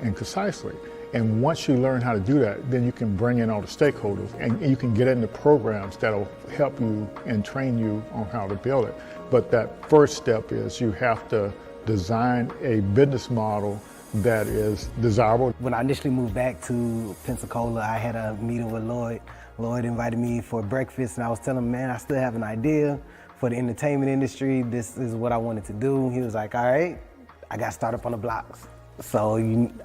and concisely. And once you learn how to do that, then you can bring in all the stakeholders and you can get into programs that'll help you and train you on how to build it. But that first step is you have to design a business model that is desirable. When I initially moved back to Pensacola, I had a meeting with Lloyd. Lloyd invited me for breakfast and I was telling him, man, I still have an idea for the entertainment industry. This is what I wanted to do. He was like, all right, I got to start up on the blocks. So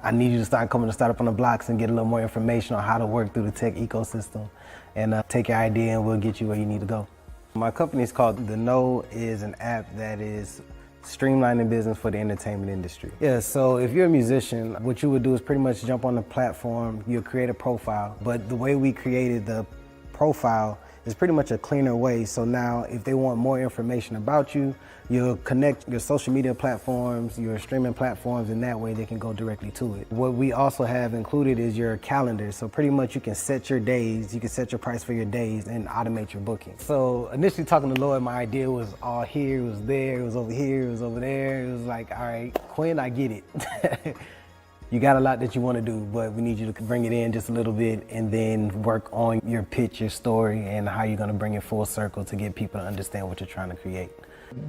I need you to start coming to start up on the blocks and get a little more information on how to work through the tech ecosystem and take your idea and we'll get you where you need to go. My company is called The Know, is an app that is streamlining business for the entertainment industry. Yeah, so if you're a musician, what you would do is pretty much jump on the platform, you'll create a profile, but the way we created the profile is pretty much a cleaner way. So now if they want more information about you, you'll connect your social media platforms, your streaming platforms, and that way they can go directly to it. What we also have included is your calendar. So pretty much you can set your days, you can set your price for your days and automate your booking. So initially talking to Lloyd, my idea was all here, it was there, it was over here, it was over there. It was like, all right, Quinn, I get it. You got a lot that you want to do, but we need you to bring it in just a little bit and then work on your pitch, your story, and how you're going to bring it full circle to get people to understand what you're trying to create.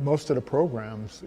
Most of the programs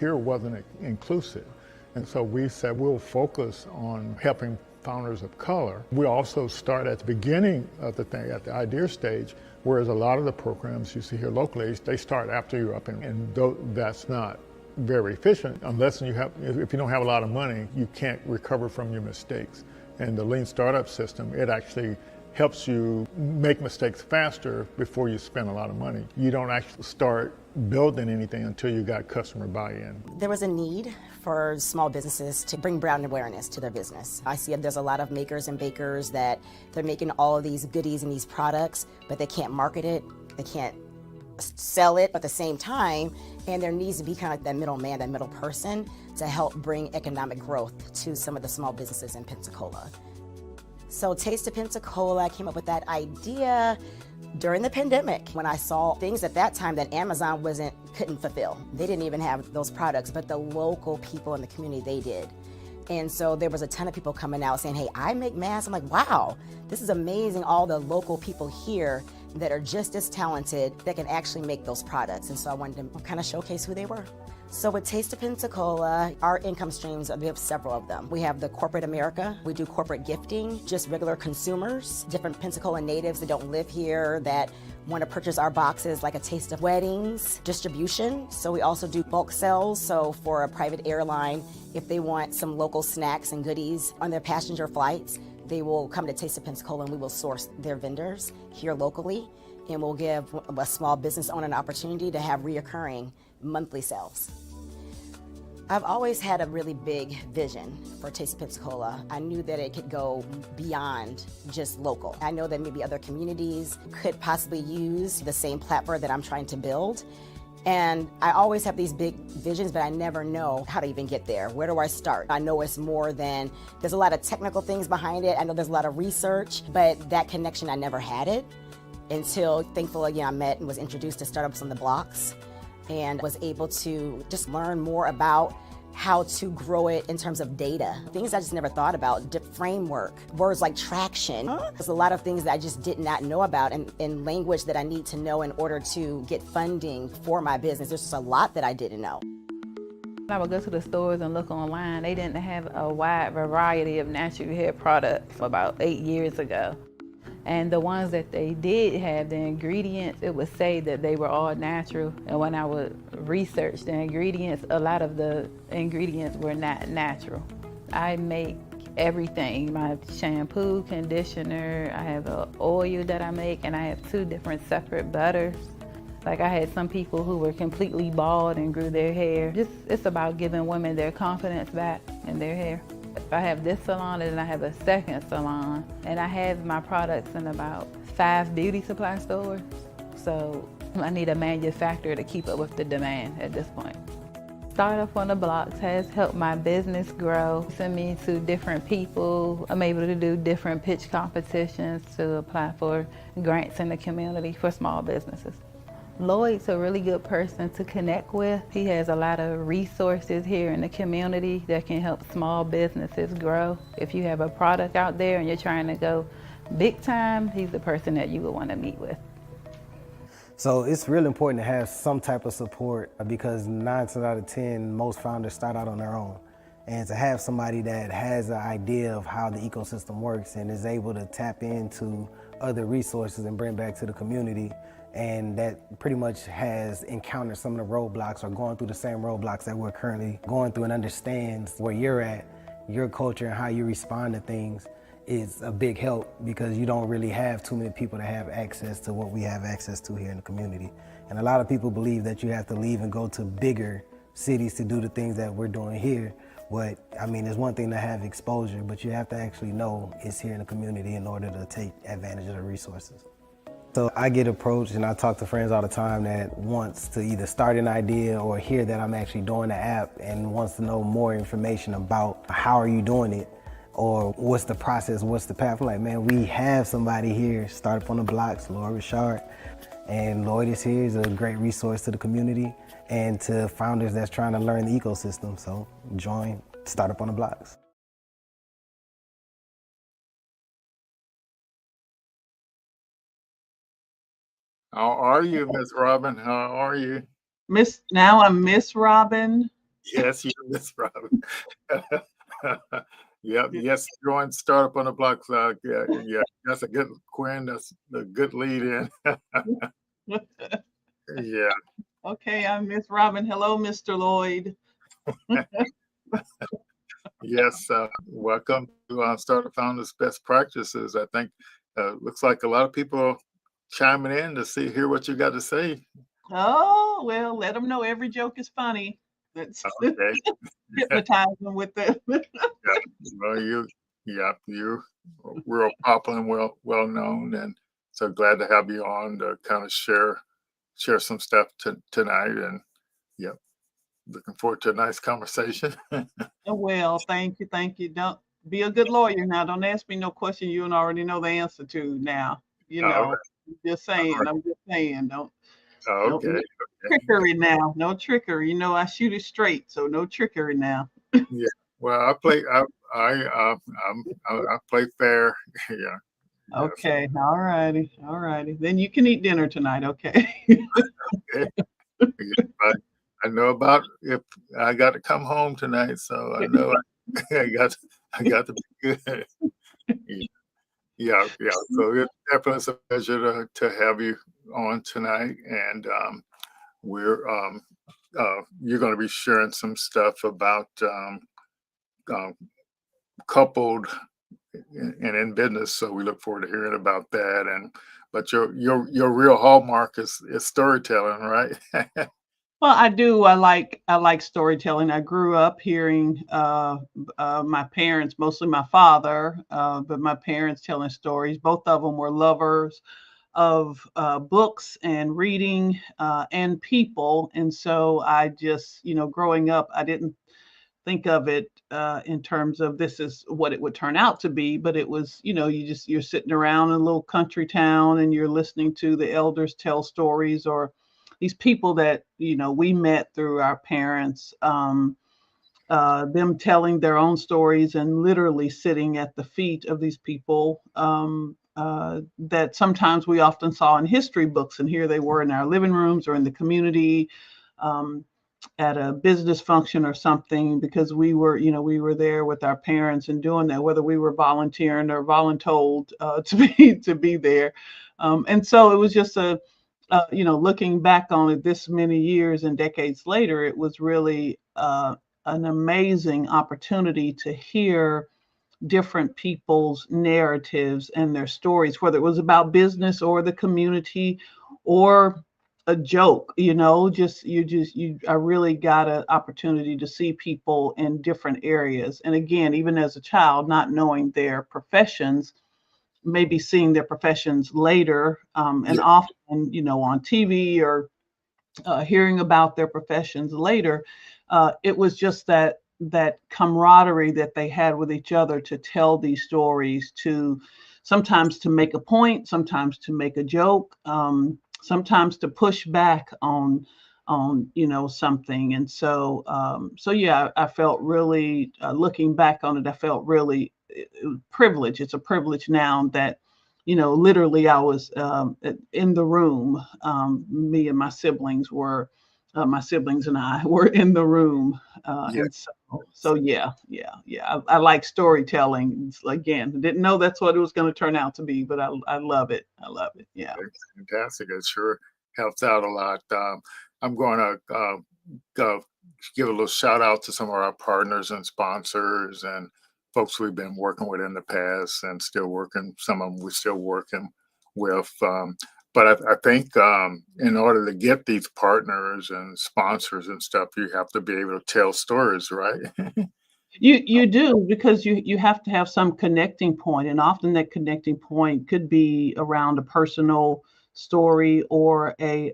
here wasn't inclusive, and so we said we'll focus on helping founders of color. We also start at the beginning of the thing, at the idea stage, whereas a lot of the programs you see here locally, they start after you're up, and that's not very efficient unless if you don't have a lot of money, you can't recover from your mistakes. And the lean startup system, it actually helps you make mistakes faster before you spend a lot of money. You don't actually start building anything until you got customer buy-in. There was a need for small businesses to bring brand awareness to their business. I see there's a lot of makers and bakers that they're making all of these goodies and these products, but they can't market it, they can't sell it at the same time, and there needs to be kind of like that middleman, that middle person to help bring economic growth to some of the small businesses in Pensacola. So Taste of Pensacola, I came up with that idea during the pandemic when I saw things at that time that Amazon couldn't fulfill. They didn't even have those products, but the local people in the community, they did. And so there was a ton of people coming out saying, hey, I make masks. I'm like, wow, this is amazing, all the local people here that are just as talented that can actually make those products. And so I wanted to kind of showcase who they were. So with Taste of Pensacola, our income streams, we have several of them. We have the corporate America, we do corporate gifting, just regular consumers, different Pensacola natives that don't live here that want to purchase our boxes, like a taste of weddings, distribution. So we also do bulk sales. So for a private airline, if they want some local snacks and goodies on their passenger flights, they will come to Taste of Pensacola and we will source their vendors here locally, and we'll give a small business owner an opportunity to have reoccurring monthly sales. I've always had a really big vision for Taste of Pensacola. I knew that it could go beyond just local. I know that maybe other communities could possibly use the same platform that I'm trying to build. And I always have these big visions, but I never know how to even get there. Where do I start? I know it's more than, there's a lot of technical things behind it. I know there's a lot of research, but that connection, I never had it until, thankfully, I met and was introduced to Startups on the Blocks and was able to just learn more about how to grow it in terms of data. Things I just never thought about, framework, words like traction. There's a lot of things that I just did not know about and language that I need to know in order to get funding for my business. There's just a lot that I didn't know. I would go to the stores and look online. They didn't have a wide variety of natural hair products about 8 years ago. And the ones that they did have, the ingredients, it would say that they were all natural. And when I would research the ingredients, a lot of the ingredients were not natural. I make everything, my shampoo, conditioner, I have an oil that I make, and I have 2 different separate butters. Like I had some people who were completely bald and grew their hair. It's about giving women their confidence back in their hair. I have this salon and then I have a second salon, and I have my products in about 5 beauty supply stores. So I need a manufacturer to keep up with the demand at this point. Startup on the Blocks has helped my business grow, send me to different people. I'm able to do different pitch competitions to apply for grants in the community for small businesses. Lloyd's a really good person to connect with. He has a lot of resources here in the community that can help small businesses grow. If you have a product out there and you're trying to go big time, he's the person that you would want to meet with. So it's really important to have some type of support because 9 times out of 10, most founders start out on their own. And to have somebody that has an idea of how the ecosystem works and is able to tap into other resources and bring back to the community, and that pretty much has encountered some of the roadblocks or going through the same roadblocks that we're currently going through and understands where you're at, your culture and how you respond to things, is a big help because you don't really have too many people that have access to what we have access to here in the community. And a lot of people believe that you have to leave and go to bigger cities to do the things that we're doing here. But I mean, it's one thing to have exposure, but you have to actually know it's here in the community in order to take advantage of the resources. So I get approached and I talk to friends all the time that wants to either start an idea or hear that I'm actually doing the app and wants to know more information about how are you doing it or what's the process, what's the path. I'm like, man, we have somebody here, Startup on the Blocks, Lloyd Richard, and Lloyd is here. He's a great resource to the community and to founders that's trying to learn the ecosystem. So join Startup on the Blocks. How are you, Miss Robin? How are you? Now I'm Miss Robin. Yes, you're Miss Robin. Yep, yes, join Startup on the Block. Yeah, that's a good, Quinn, that's a good lead in. Yeah. Okay, I'm Miss Robin. Hello, Mr. Lloyd. Yes, welcome to Startup Founders Best Practices. I think looks like a lot of people chiming in to hear what you got to say. Oh, well, let them know every joke is funny. Let's Okay. hypnotize them with the. Well, you're real popular and well known, and so glad to have you on to kind of share some stuff tonight. And yep, looking forward to a nice conversation. Well, thank you. Don't be a good lawyer now. Don't ask me no question you don't already know the answer to now. You All know, right. just saying. I'm just saying. Okay. No trickery now. No trickery. You know, I shoot it straight, so no trickery now. Yeah. Well, I play fair. Yeah. Okay. All righty. Then you can eat dinner tonight. Okay. Okay. Yeah, I know about if I got to come home tonight, so I know I got to be good. Yeah. So it's definitely a pleasure to have you on tonight, and we're you're going to be sharing some stuff about coupled and in business. So we look forward to hearing about that. But your real hallmark is storytelling, right? Well, I do. I like storytelling. I grew up hearing my parents, mostly my father, but my parents telling stories. Both of them were lovers of books and reading and people. And so I just, growing up, I didn't think of it in terms of this is what it would turn out to be, but it was, you're sitting around in a little country town and you're listening to the elders tell stories or these people that, we met through our parents, them telling their own stories and literally sitting at the feet of these people that sometimes we often saw in history books. And here they were in our living rooms or in the community. At a business function or something, because we were there with our parents and doing that, whether we were volunteering or voluntold to be there. And so it was just looking back on it this many years and decades later, it was really an amazing opportunity to hear different people's narratives and their stories, whether it was about business or the community or a joke. I really got an opportunity to see people in different areas. And again, even as a child, not knowing their professions, maybe seeing their professions later and often, on TV or hearing about their professions later. It was just that camaraderie that they had with each other to tell these stories, to sometimes to make a point, sometimes to make a joke, sometimes to push back on something. And so yeah, I felt really, looking back on it, I felt really privileged. It's a privilege now that literally I was in the room. Me and my siblings and I were in the room. Yeah. And so yeah, I like storytelling. Again, didn't know that's what it was going to turn out to be, but I love it. I love it. Yeah. It's fantastic. It sure helps out a lot. I'm going to give a little shout out to some of our partners and sponsors and folks we've been working with in the past and still working. Some of them we're still working with. But I think in order to get these partners and sponsors and stuff, you have to be able to tell stories, right? You do, because you have to have some connecting point, and often that connecting point could be around a personal story or a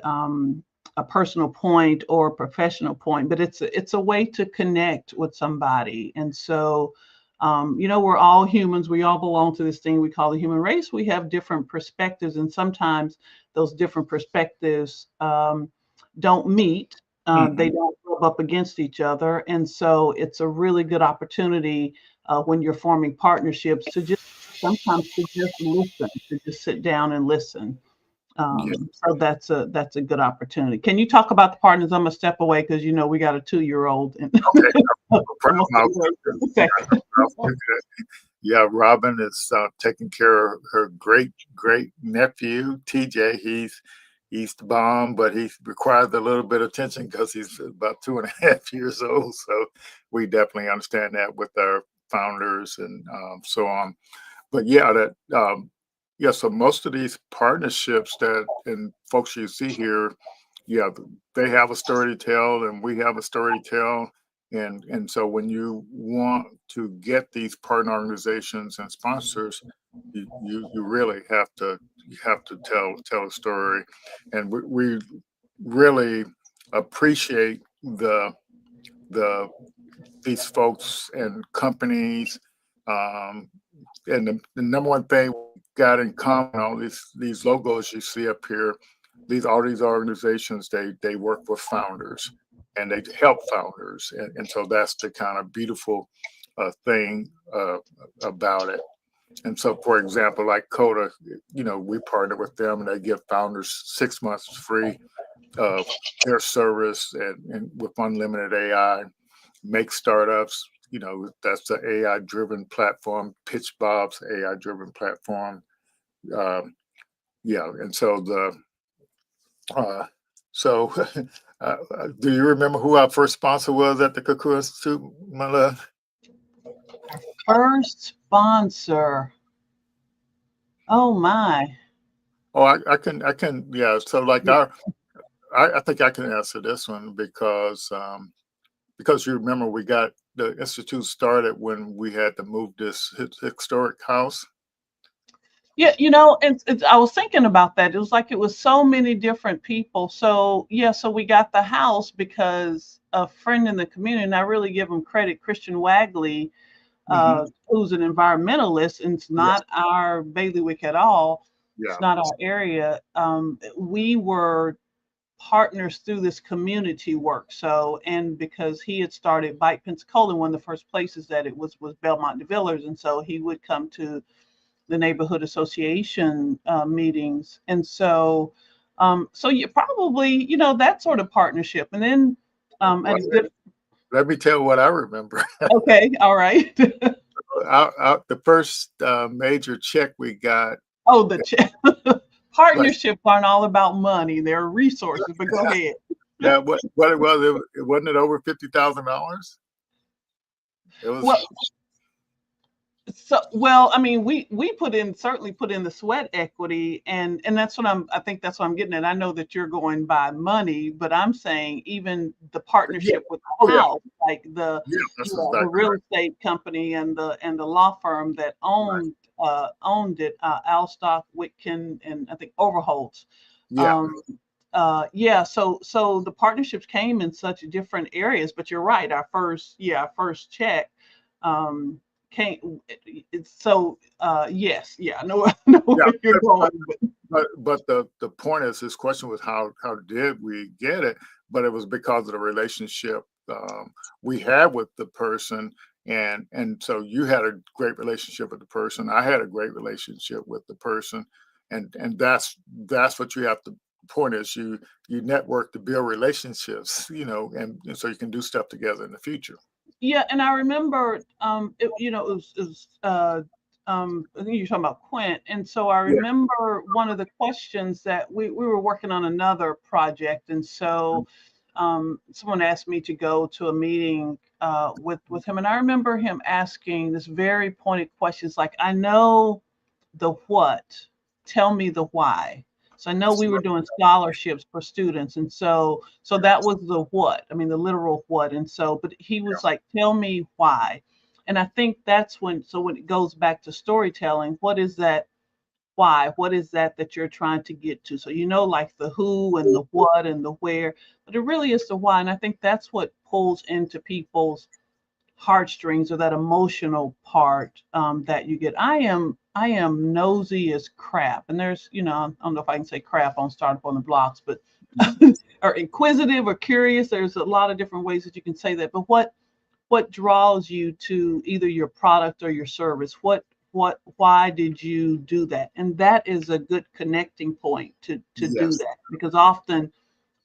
personal point or a professional point, but it's a way to connect with somebody. And so we're all humans. We all belong to this thing we call the human race. We have different perspectives, and sometimes those different perspectives don't meet. They Mhm. don't rub up against each other. And so it's a really good opportunity when you're forming partnerships to just sometimes to just listen, to just sit down and listen. Yeah. So that's a good opportunity. Can you talk about the partners? I'm gonna step away because we got a 2-year-old. And Okay. No I'm gonna step problem. away for a second. Yeah, Robin is taking care of her great great nephew TJ. He's the bomb, but he requires a little bit of attention because he's about 2.5 years old. So we definitely understand that with our founders and so on. But yeah, that yeah. So most of these partnerships that and folks you see here, yeah, they have a story to tell, and we have a story to tell. And so when you want to get these partner organizations and sponsors, you really have to tell a story, and we really appreciate the these folks and companies. Um, and the number one thing we got in common, all these logos you see up here, all these organizations, they work with founders and they help founders, and so that's the kind of beautiful thing about it. And so, for example, like Coda, we partner with them and they give founders 6 months free of their service and with unlimited AI, make startups. That's the AI driven platform, Pitch Bob's AI driven platform. Um, yeah. And so uh, so do you remember who our first sponsor was at the Cocoa Institute, my love? First sponsor. Oh my. Oh, I can, yeah. So like I think I can answer this one because you remember we got the institute started when we had to move this historic house. Yeah, and I was thinking about that. It was like it was so many different people. So yeah, so we got the house because a friend in the community, and I really give him credit, Christian Wagley, Hmm. who's an environmentalist, and it's Yes. not our bailiwick at all. It's Yeah. not our area. We were partners through this community work. So, and because he had started Bike Pensacola, one of the first places that it was Belmont de Villers, and so he would come to the neighborhood association meetings. And so you probably, that sort of partnership. And then Well, at a good, let me tell what I remember. okay, all right. Out the first major check we got. Oh, Like, partnerships aren't all about money. They're resources, but go ahead. yeah, what it was, it wasn't it over $50,000. It was. Well, well, I mean, we certainly put in the sweat equity, and I think that's what I'm getting at. I know that you're going by money, but I'm saying even the Yeah. partnership with Oh the yeah. house, like the Yeah. That's the exactly real right. estate company and the law firm that Right. owned it, Alstock, Witkin, and I think Overholtz. Yeah. Um, yeah, so the partnerships came in such different areas, but you're right. Our first check um, came. So yes, yeah, I know, I know Yeah. where you're going. but the point is, his question was how did we get it? But it was because of the relationship we had with the person, and so you had a great relationship with the person. I had a great relationship with the person, and that's what you have to. Point is, you network to build relationships, and so you can do stuff together in the future. Yeah, and I remember, I think you're talking about Quint, and so I Yeah. remember one of the questions that we were working on another project, and so someone asked me to go to a meeting with him, and I remember him asking this very pointed questions like, "I know the what, tell me the why." So I know we were doing scholarships for students, and so that was the what. I mean, the literal what. And so, but he was like, "Tell me why." And I think that's when. So when it goes back to storytelling, what is that why? What is that you're trying to get to? So like the who and the what and the where, but it really is the why. And I think that's what pulls into people's heartstrings, or that emotional part that you get. I am nosy as crap, and there's I don't know if I can say crap on Startup on the Blocks, but or inquisitive or curious. There's a lot of different ways that you can say that. But what draws you to either your product or your service? Why did you do that? And that is a good connecting point to do Yes. that, because often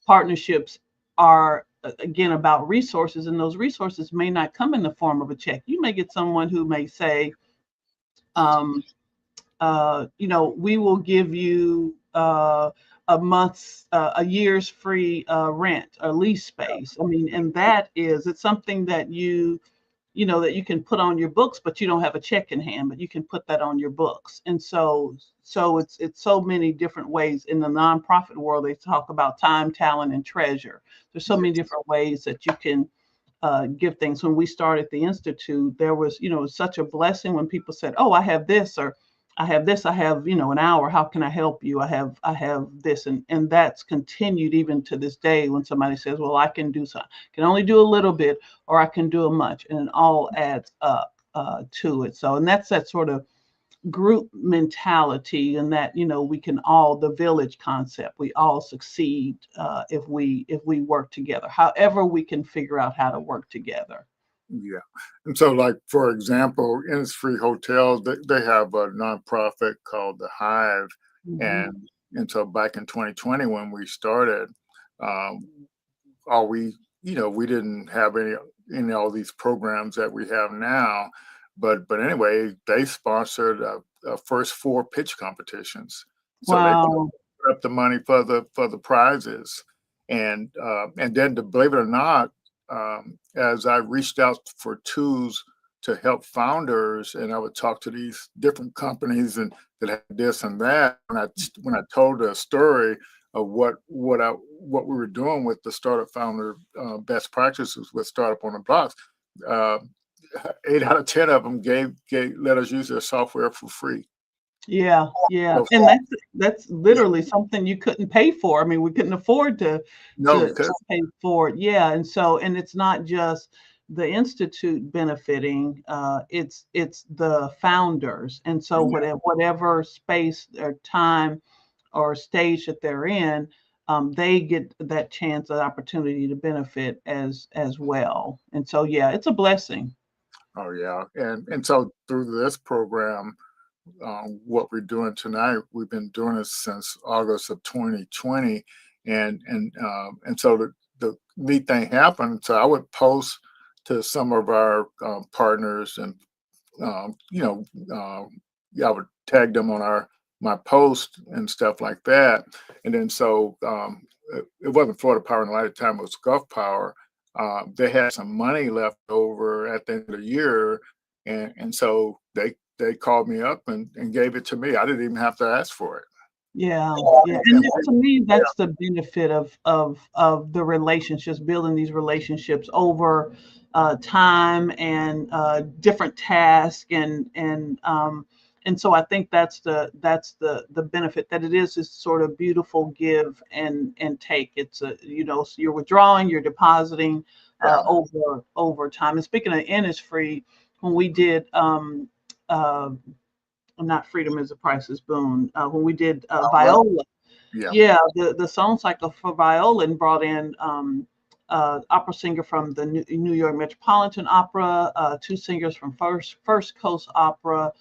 partnerships are again about resources, and those resources may not come in the form of a check. You may get someone who may say, um, we will give you a year's free rent or lease space. I mean, and it's something that that you can put on your books, but you don't have a check in hand, but you can put that on your books. And so it's so many different ways. In the nonprofit world, they talk about time, talent, and treasure. There's so many different ways that you can give things. When we started the Institute, there was, such a blessing when people said, "Oh, I have this," or "I have this, I have, an hour. How can I help you? I have this." And that's continued even to this day when somebody says, "Well, I can do something. I can only do a little bit, or I can do a much," and it all adds up to it. So, and that's that sort of group mentality, and that we can all, the village concept, we all succeed if we work together, however we can figure out how to work together. Yeah. And so, like, for example, Innisfree Hotels, they have a nonprofit called The Hive. Mhm. And so back in 2020, when we started, um, all we didn't have any all these programs that we have now. But anyway, they sponsored first four pitch competitions. So they Wow. put up the money for the prizes. And then, to believe it or not, as I reached out for tools to help founders, and I would talk to these different companies and that had this and that. When I told the story of what we were doing with the startup founder best practices with Startup on the Blocks, uh, 8 out of 10 of them let us use their software for free. Yeah, yeah, So, and that's literally something you couldn't pay for. I mean, we couldn't afford to no, to because pay for it. Yeah, and it's not just the institute benefiting; it's the founders, and so yeah, whatever space or time or stage that they're in, they get that chance, that opportunity to benefit as well. And so, yeah, it's a blessing. oh yeah, and so through this program, what we're doing tonight, we've been doing it since August of 2020, and so the neat thing happened. So I would post to some of our partners, and yeah, I would tag them on my post and stuff like that. And then so it wasn't Florida Power and Light at the time; it was Gulf Power. They had some money left over at the end of the year, and so they called me up and gave it to me. I didn't even have to ask for it. Yeah, yeah, And to me, yeah, that's the benefit of the relationships, building these relationships over time, and different tasks, and so I think that's the benefit, that it is this sort of beautiful give and take. It's so you're withdrawing, you're depositing yeah, over time. And speaking of Innisfree, when we did uh, not Freedom is the Price is Boon. When we did Well, Viola, yeah. yeah, the song cycle for Viola and brought in opera singer from the New York Metropolitan Opera, two singers from First Coast Opera,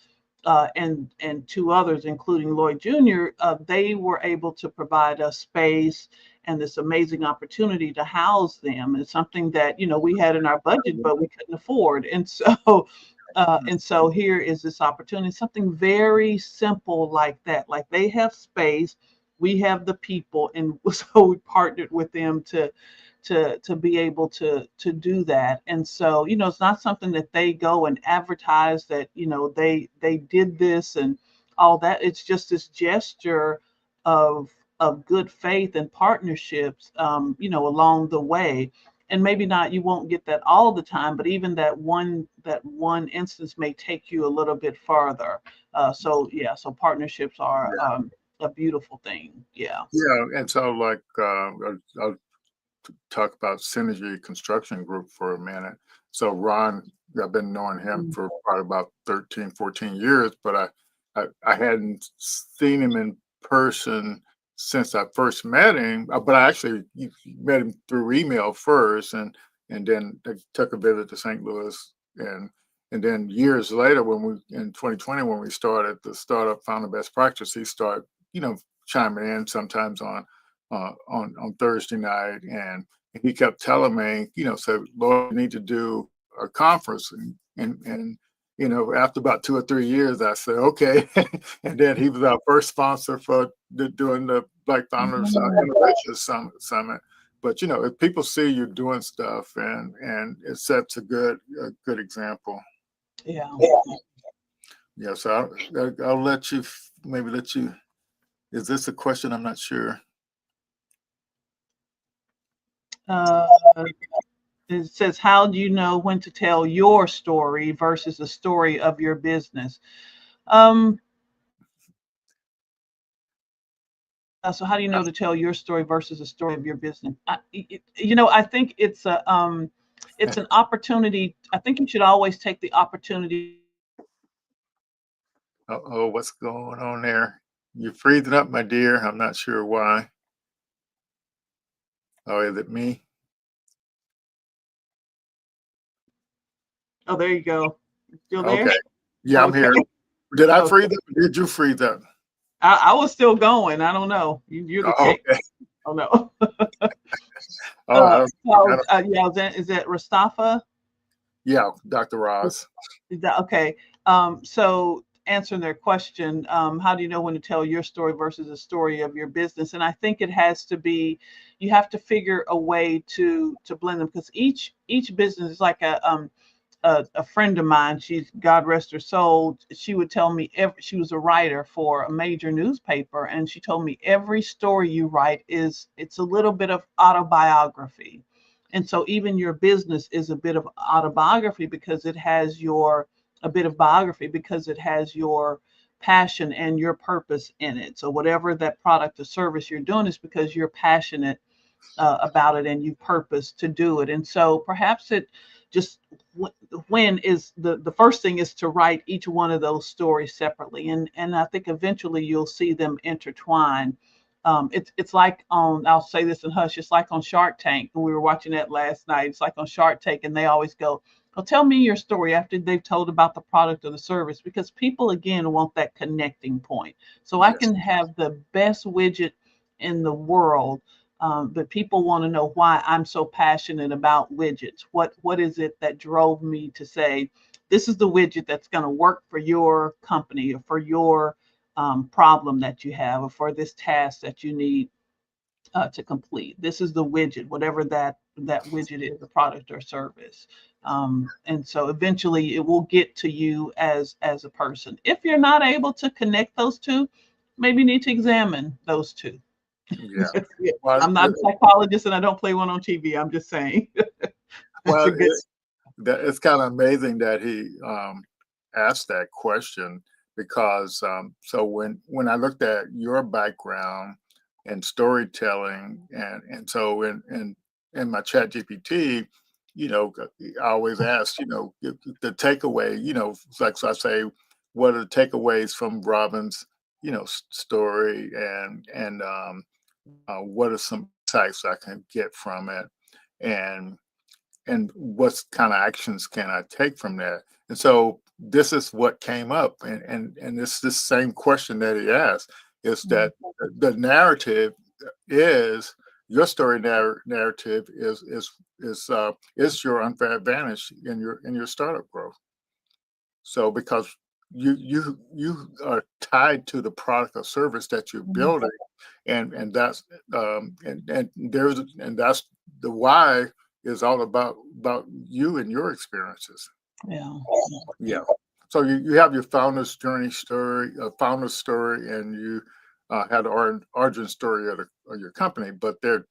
and two others, including Lloyd Jr., they were able to provide us space and this amazing opportunity to house them. It's something that we had in our budget, but we couldn't afford, and so here is this opportunity, something very simple like that. Like they have space, we have the people, and so we partnered with them to be able to do that. And so it's not something that they go and advertise that they did this and all that. It's just this gesture of good faith and partnerships along the way. And maybe not, you won't get that all the time, but even that one instance may take you a little bit farther. So partnerships are a beautiful thing. Yeah. Yeah, and so like I'll talk about Synergy Construction Group for a minute. So Ron, I've been knowing him for probably about 13, 14 years, but I hadn't seen him in person since I first met him. But I actually met him through email first, and then I took a visit to St. Louis, and then years later, when we in 2020 when we started the startup Founder Best Practice, he started chiming in sometimes on Thursday night, and he kept telling me, so Lord, you need to do a conference, and after about 2 or 3 years, I said okay, and then he was our first sponsor for doing the Black Founders Innovation Summit. But if people see you doing stuff, and it sets a good example. Yeah. Yeah, so I'll let you maybe let you. Is this a question? I'm not sure. Uh, it says, how do you know when to tell your story versus the story of your business? Um, so how do you know to tell your story versus the story of your business? I think it's an opportunity. I think you should always take the opportunity. Oh, what's going on there? You're freezing up, my dear. I'm not sure why. Oh, is it me? Oh, there you go. Still there? Okay. Yeah, I'm Okay. here. Did I Okay. freeze up? Or did you freeze up? I was still going. I don't know. You're the Oh, tech. okay. Oh no. Oh, Yeah, is that Rastafa? yeah, Dr. Roz. Is that okay? So answering their question, how do you know when to tell your story versus the story of your business? And I think it has to be, you have to figure a way to blend them, because each business is like a friend of mine. She's, God rest her soul, she would tell me she was a writer for a major newspaper, and she told me every story you write it's a little bit of autobiography. And so even your business is a bit of autobiography, because it has a bit of biography, because it has your passion and your purpose in it. So whatever that product or service you're doing is because you're passionate about it and you purpose to do it. And so perhaps it just, when is the first thing is to write each one of those stories separately, and I think eventually you'll see them intertwine. It's like on, I'll say this in hush, it's like on Shark Tank, and we were watching that last night. It's like on Shark Tank, and they always go, well, tell me your story after they've told about the product or the service, because people again want that connecting point. So I Yes. can have the best widget in the world, but people want to know why I'm so passionate about widgets. What is it that drove me to say, this is the widget that's going to work for your company, or for your problem that you have, or for this task that you need to complete. This is the widget, whatever that widget is, a product or service. And so eventually it will get to you as a person. If you're not able to connect those two, maybe you need to examine those two. Yeah. Well, I'm not a psychologist and I don't play one on TV. I'm just saying. That's well, a good. it's kind of amazing that he asked that question, because so when I looked at your background and storytelling, and so in my chat GPT, I always ask, the takeaway, it's like, so I say, what are the takeaways from Robin's, story, and what are some insights I can get from it, and what kind of actions can I take from that? And so this is what came up, and it's the same question that he asked, is that the narrative is your story narrative is your unfair advantage in your startup growth. So because you are tied to the product or service that you're building, and that's and that's the why is all about you and your experiences. Yeah. Yeah. So you have your founder's journey story, founder's story, and you had the origin story of your company, but they're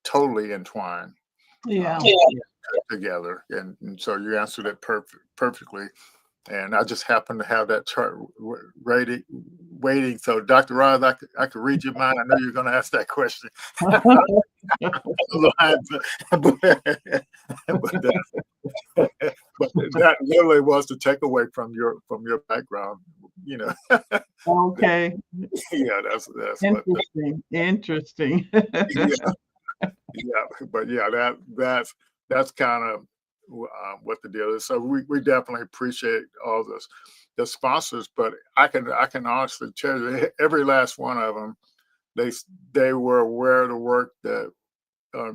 totally entwined Yeah. um, together, and so you answered it perfectly. And I just happen to have that chart waiting. So, Dr. Ross, I could read your mind. I know you're going to ask that question. but, but that literally was the takeaway from your background. Okay. Yeah, that's what. Interesting. Yeah, yeah, but yeah, that's kind of what the deal is. So we definitely appreciate all the sponsors, but I can honestly tell you, every last one of them, they were aware of the work that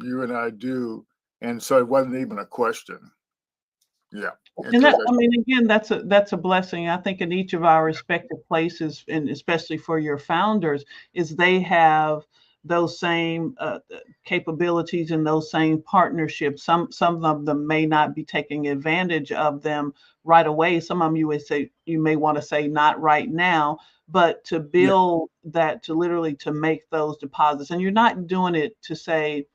you and I do, and so it wasn't even a question. Yeah, And until that, they, I mean, again, that's a blessing. I think in each of our respective places, and especially for your founders, is they have those same capabilities and those same partnerships. Some of them may not be taking advantage of them right away. Some of them you may want to say not right now, but to yeah, build that, to literally to make those deposits. And you're not doing it to say,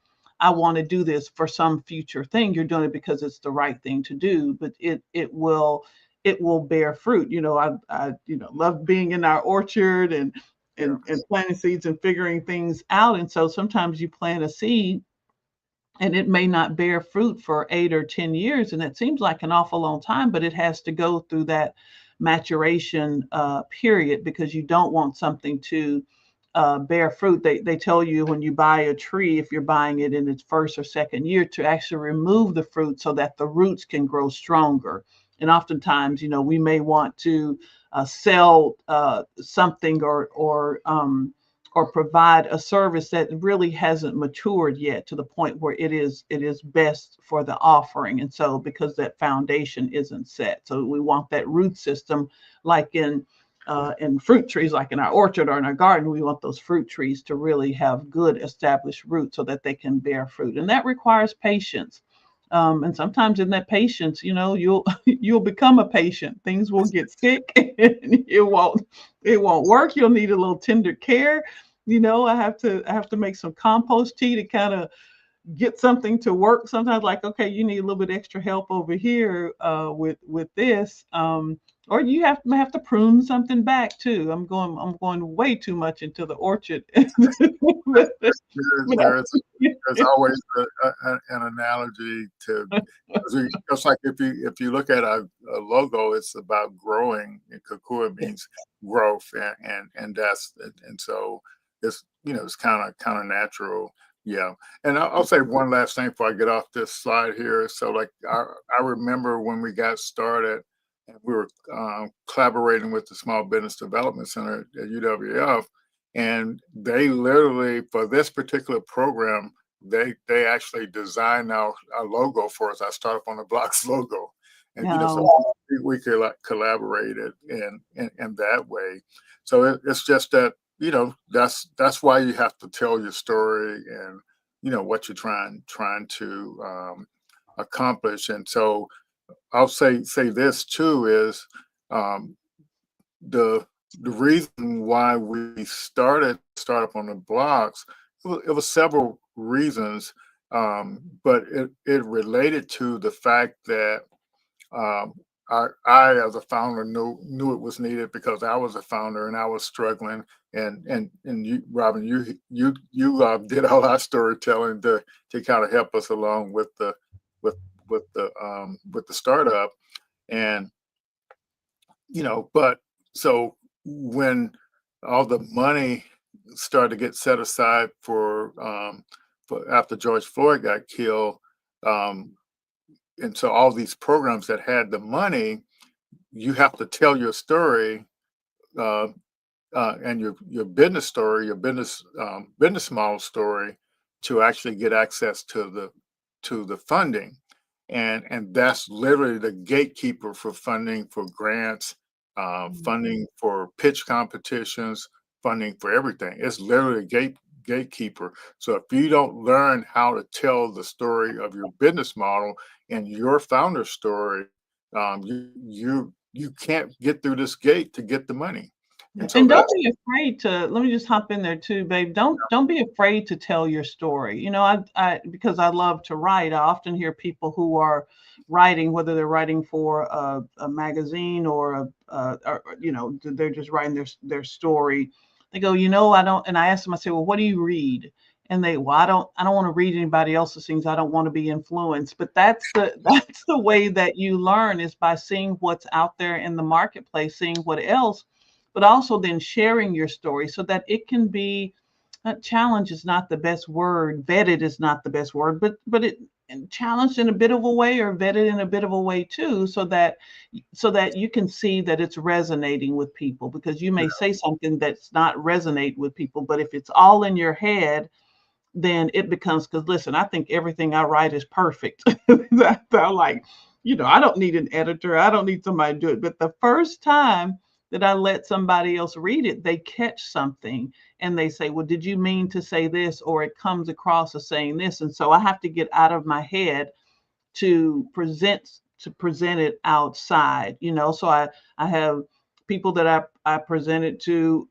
I want to do this for some future thing. You're doing it because it's the right thing to do, but it will bear fruit. I love being in our orchard and yeah, and planting seeds and figuring things out. And so sometimes you plant a seed and it may not bear fruit for 8 or 10 years, and it seems like an awful long time, but it has to go through that maturation period, because you don't want something to bear fruit. They tell you when you buy a tree, if you're buying it in its first or second year, to actually remove the fruit so that the roots can grow stronger. And oftentimes, we may want to sell something or provide a service that really hasn't matured yet to the point where it is best for the offering. And so because that foundation isn't set, so we want that root system, like in fruit trees, like in our orchard or in our garden, we want those fruit trees to really have good established roots so that they can bear fruit. And that requires patience. And sometimes in that patience, you'll become a patient. Things will get sick, and it won't work. You'll need a little tender care. I have to make some compost tea to kind of get something to work. Sometimes, like, okay, you need a little bit extra help over here with this, or you may have to prune something back too. I'm going way too much into the orchard. But, there's always an analogy to, just like if you look at a logo, it's about growing, and Kakua means growth, and that's, and so it's kind of natural. Yeah. And I'll say one last thing before I get off this slide here. So, like, I remember when we got started, and we were collaborating with the Small Business Development Center at UWF, and they literally, for this particular program, they actually designed our logo for us, our Startup on the Blocks logo. And um, so we could, like, collaborated in that way. So it's just that, that's why you have to tell your story, and what you're trying to accomplish. And so I'll say this too is, um, the reason why we started Startup on the Blocks, it was several reasons, but it related to the fact that, um, I, as a founder, knew it was needed because I was a founder and I was struggling. And you, Robin, you did all our storytelling to kind of help us along with with with the startup. And but so when all the money started to get set aside for after George Floyd got killed, um, and so all these programs that had the money, you have to tell your story, uh, and your business story, your business model story, to actually get access to the funding, and that's literally the gatekeeper for funding for grants, funding for pitch competitions, funding for everything. It's literally a gatekeeper. So if you don't learn how to tell the story of your business model and your founder story, you can't get through this gate to get the money. And so And don't that's be afraid to, let me just hop in there too, babe. Don't be afraid to tell your story. You know, I because I love to write, I often hear people who are writing, whether they're writing for a magazine or you know, they're just writing their story. They go, you know, I don't, and I ask them, I say, well, what do you read? And they, well, I don't want to read anybody else's things. I don't want to be influenced. But that's the that's the way that you learn, is by seeing what's out there in the marketplace, seeing what else, but also then sharing your story so that it can be, challenge is not the best word, vetted is not the best word, but it, and challenged in a bit of a way, or vetted in a bit of a way too, so that you can see that it's resonating with people, because you may say something that's not resonate with people, but if it's all in your head, then it becomes, because listen, I think everything I write is perfect. I like, you know, I don't need an editor. I don't need somebody to do it. But the first time that I let somebody else read it, they catch something and they say, well, did you mean to say this? Or it comes across as saying this. And so I have to get out of my head to present it outside, you know. So I have people that I present it to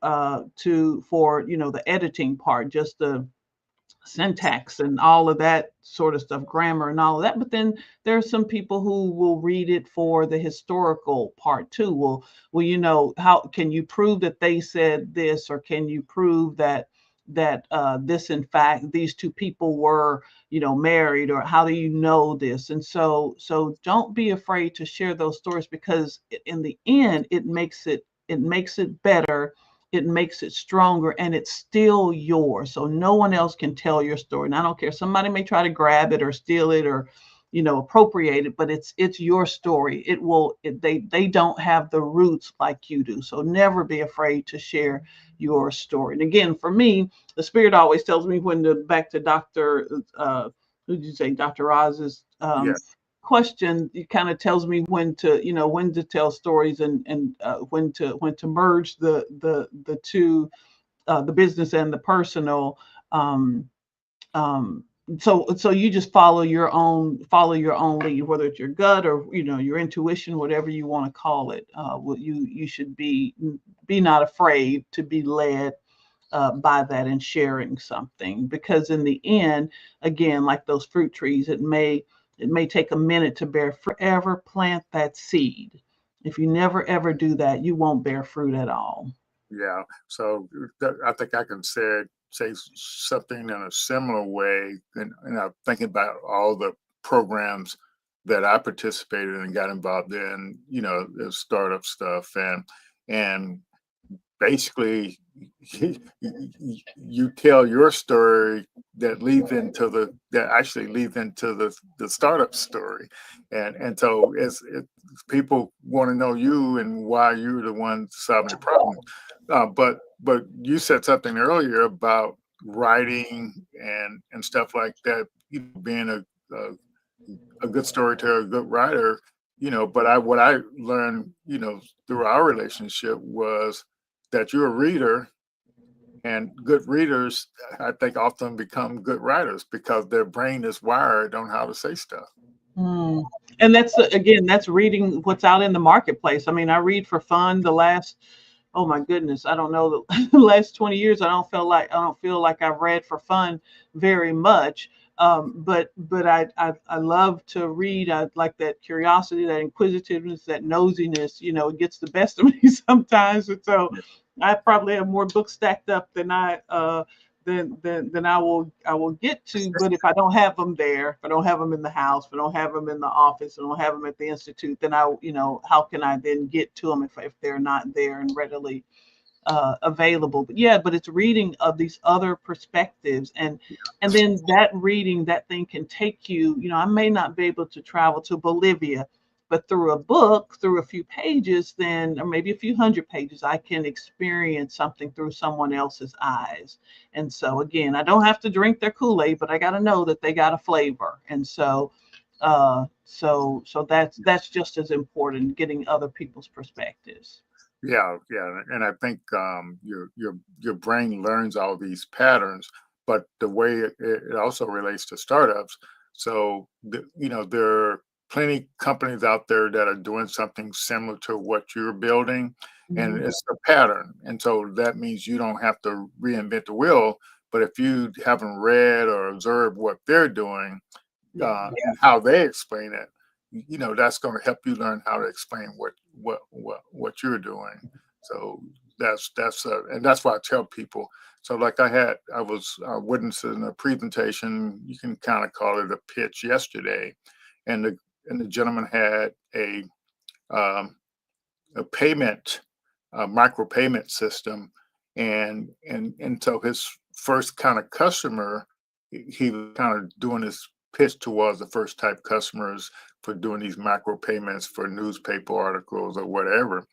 for, you know, the editing part, just the syntax and all of that sort of stuff, grammar and all of that. But then there are some people who will read it for the historical part too. Well, you know, how can you prove that they said this, or can you prove that this, in fact, these two people were, you know, married, or how do you know this? And so don't be afraid to share those stories, because in the end, it makes it better, it makes it stronger, and it's still yours. So no one else can tell your story. And I don't care, somebody may try to grab it or steal it or, you know, appropriate it, but it's your story. They don't have the roots like you do. So never be afraid to share your story. And again, for me, the spirit always tells me when to, back to Dr. Who did you say, Dr. Oz's yeah, question, it kind of tells me when to, you know, when to tell stories, and when to merge the two, the business and the personal. um um so you just follow your own lead, whether it's your gut or, you know, your intuition, whatever you want to call it. You should be not afraid to be led by that and sharing something, because in the end, again, like those fruit trees, it may take a minute to bear. Forever plant that seed. If you never ever do that, you won't bear fruit at all. yeah. So I think I can say something in a similar way, and I'm thinking about all the programs that I participated in and got involved in, you know, the startup stuff, and basically you tell your story that actually leads into the startup story, and so people want to know you and why you're the one solving the problem. But you said something earlier about writing and stuff like that, you know, being a good storyteller, a good writer, you know. But what I learned, you know, through our relationship was that you're a reader, and good readers, I think, often become good writers because their brain is wired on how to say stuff. Mm. And that's, again, that's reading what's out in the marketplace. I mean, I read for fun. The last, oh my goodness, I don't know, the last 20 years, I don't feel like I've read for fun very much. But I love to read. I like that curiosity, that inquisitiveness, that nosiness. You know, it gets the best of me sometimes. And so I probably have more books stacked up then I will get to. But if I don't have them there, if I don't have them in the house, if I don't have them in the office, if I don't have them at the institute, then how can I then get to them if they're not there and readily available? But it's reading of these other perspectives, and then that reading, that thing can take you. I may not be able to travel to Bolivia, but through a book, through a few pages, then, or maybe a few hundred pages, I can experience something through someone else's eyes. And so again, I don't have to drink their Kool-Aid, but I got to know that they got a flavor. And so that's just as important, getting other people's perspectives. Yeah, and I think your brain learns all these patterns, but the way it also relates to startups. So there are plenty companies out there that are doing something similar to what you're building, and it's a pattern. And so that means you don't have to reinvent the wheel. But if you haven't read or observed what they're doing, and how they explain it, that's going to help you learn how to explain what you're doing. So and that's why I tell people. So like I was witnessing a presentation, you can kind of call it a pitch yesterday, and the gentleman had a micropayment system, and so his first kind of customer, he was kind of doing his pitch towards the first type customers for doing these micropayments for newspaper articles or whatever.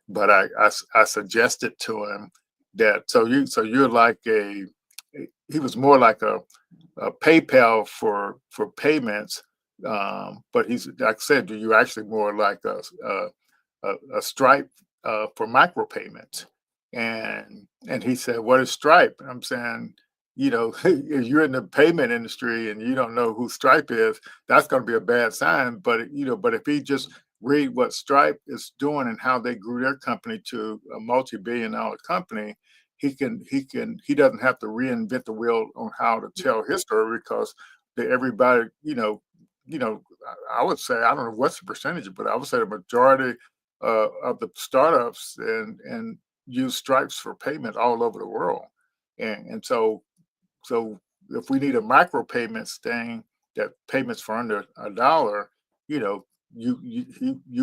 But I suggested to him that you're like he was more like a PayPal for payments, but he's, like I said, you're actually more like a Stripe for micropayments. And he said, "What is Stripe?" And I'm saying, if you're in the payment industry and you don't know who Stripe is, that's going to be a bad sign. But if he just read what Stripe is doing and how they grew their company to a multi-billion-dollar company, he doesn't have to reinvent the wheel on how to tell his story, because everybody, I would say, I don't know what's the percentage, but I would say the majority of the startups and use Stripes for payment all over the world. And so if we need a micropayments thing, that payments for under $1, you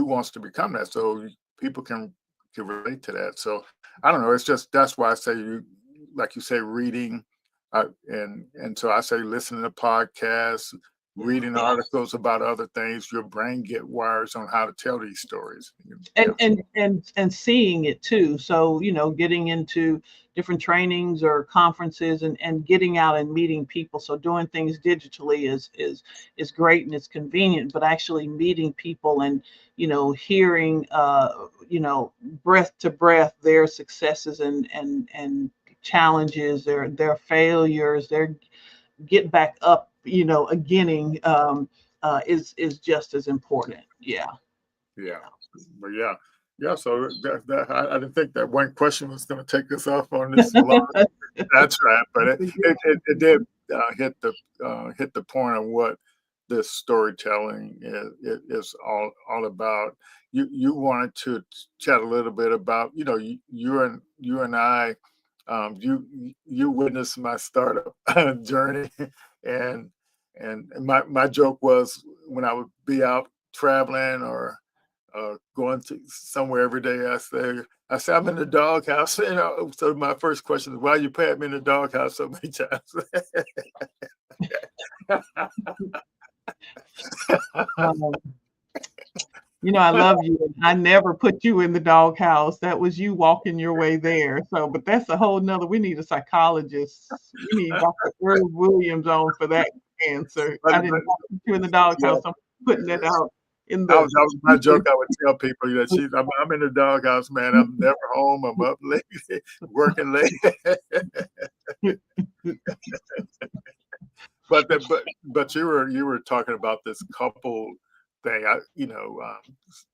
wants to become that, so people can relate to that. So I don't know. It's just, that's why I say, like you say, reading, and so I say listening to podcasts, reading articles about other things. Your brain get wires on how to tell these stories, and seeing it too. So getting into different trainings or conferences and getting out and meeting people. So doing things digitally is great and it's convenient, but actually meeting people and hearing breath to breath their successes and challenges, their failures, their get back up, again, is just as important. Yeah. So I didn't think that one question was going to take us off on this long. That's right, but it did hit the point of what this storytelling is all about. You wanted to chat a little bit about, you and I, you witnessed my startup journey, and my joke was, when I would be out traveling or going to somewhere every day, I say I'm in the doghouse. So my first question is, why you put me in the doghouse so many times? I love you. I never put you in the doghouse. That was you walking your way there. So, but that's a whole nother. We need a psychologist. We need Dr. Irv Williams on for that answer. I didn't put you in the doghouse. I'm putting that out. That was my joke. I would tell people that I'm in the doghouse, man. I'm never home. I'm up late, working late. But you were talking about this couple thing.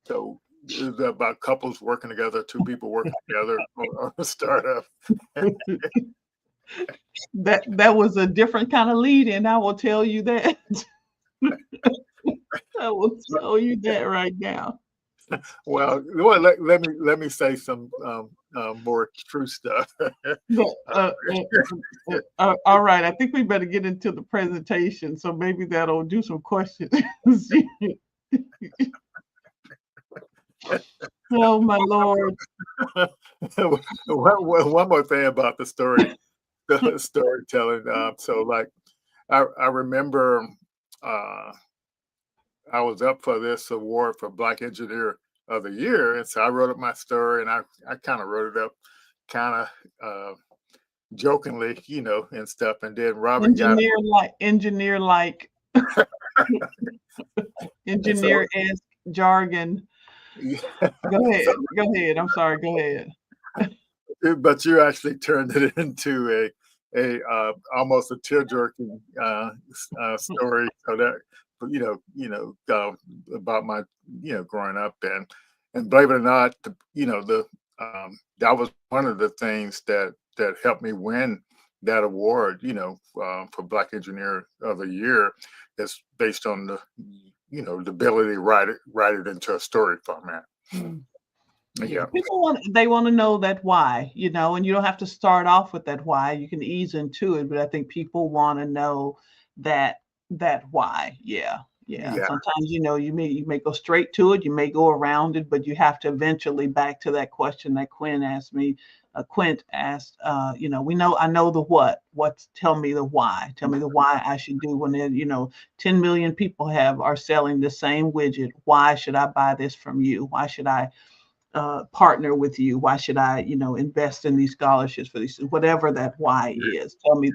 So it was about couples working together, two people working together on a startup. That was a different kind of lead in. I will tell you that. I will tell you that right now. Well, let me say some more true stuff. But, all right, I think we better get into the presentation. So maybe that'll do some questions. Oh my Lord. One more thing about the storytelling. So like I remember I was up for this award for Black Engineer of the Year, and so I wrote up my story, and I kind of wrote it up kind of jokingly, and stuff. And then Robin got Engineer like engineer esque jargon. Go ahead. So, Go ahead. I'm sorry. Go ahead. but you actually turned it into a almost a tear jerking story. So that about my growing up, and believe it or not, the that was one of the things that helped me win that award. For Black Engineer of the Year, is based on the the ability to write it into a story format. Mm. Yeah. People want to know that why, and you don't have to start off with that why. You can ease into it, but I think people want to know that why. Yeah. Sometimes you may go straight to it, you may go around it, but you have to eventually back to that question that Quint asked me. Quint asked, I know the what. Tell me the why. Tell me the why I should do when 10 million people are selling the same widget. Why should I buy this from you? Why should I partner with you? Why should I, invest in these scholarships for these? Whatever that why is, tell me.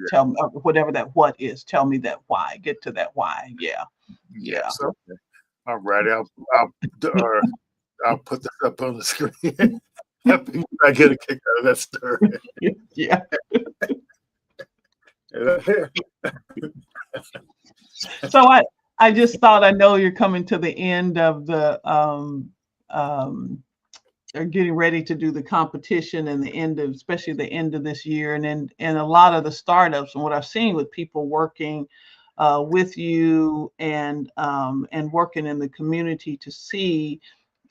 Whatever that what is, tell me that why. Get to that why. Yeah. So, all right. I'll put this up on the screen. I get a kick out of that story. Yeah. So I just thought, I know you're coming to the end of the are getting ready to do the competition and especially the end of this year, and a lot of the startups, and what I've seen with people working with you and working in the community to see,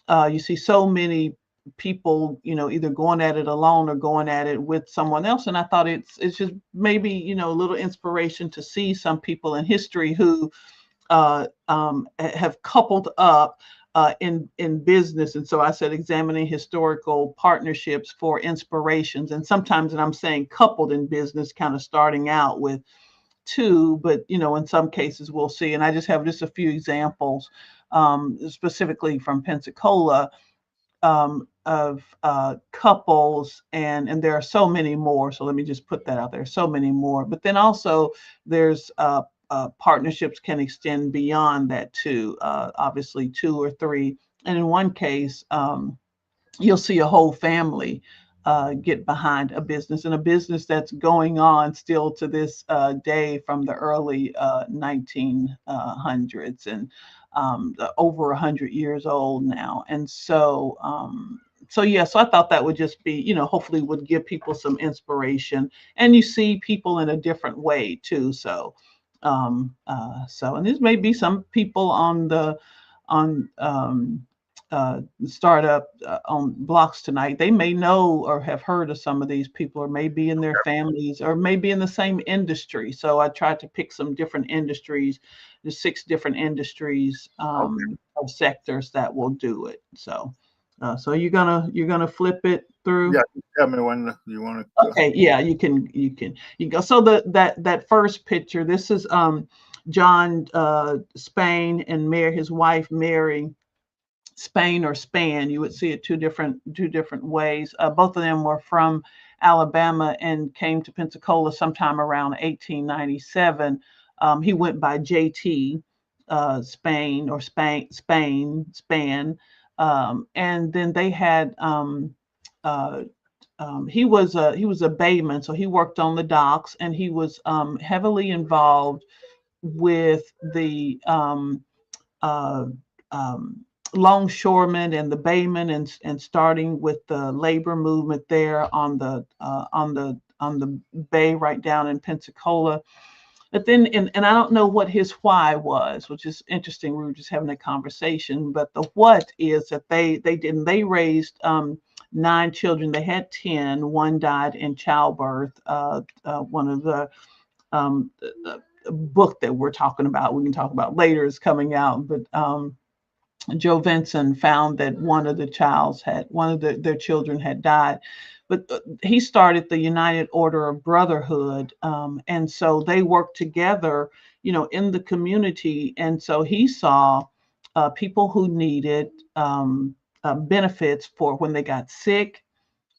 you see so many people, either going at it alone or going at it with someone else. And I thought it's just maybe, a little inspiration to see some people in history who have coupled up in business. And so I said, examining historical partnerships for inspirations. And sometimes, and I'm saying coupled in business, kind of starting out with two, but in some cases we'll see. And I just have a few examples, specifically from Pensacola, of couples, and there are so many more. So let me just put that out there. So many more. But then also there's partnerships can extend beyond that too. Obviously 2 or 3, and in one case, you'll see a whole family get behind a business, and a business that's going on still to this day, from the early 1900s, and over 100 years old now. And so so I thought that would just be, hopefully would give people some inspiration, and you see people in a different way too. So and this may be some people on startup on blocks tonight. They may know or have heard of some of these people, or maybe in their families, or maybe in the same industry. So I tried to pick some different industries, the 6 different industries or sectors that will do it. So you're gonna flip it through. Yeah, tell me when you want to. Okay, yeah, you can go. So that first picture, this is John Spain and his wife Mary Spain, or Span. You would see it two different ways. Both of them were from Alabama and came to Pensacola sometime around 1897. He went by JT Spain, or Span. And then they had he was a bayman, so he worked on the docks, and he was heavily involved with the longshoremen and the baymen, and starting with the labor movement there on the bay right down in Pensacola. But then, and I don't know what his why was, which is interesting. We were just having a conversation, but the what is that they raised 9 children. They had 10. One died in childbirth. One of the book that we're talking about, we can talk about later, is coming out. But Joe Vinson found that one of their children had died. But he started the United Order of Brotherhood, and so they worked together, in the community. And so he saw people who needed benefits for when they got sick,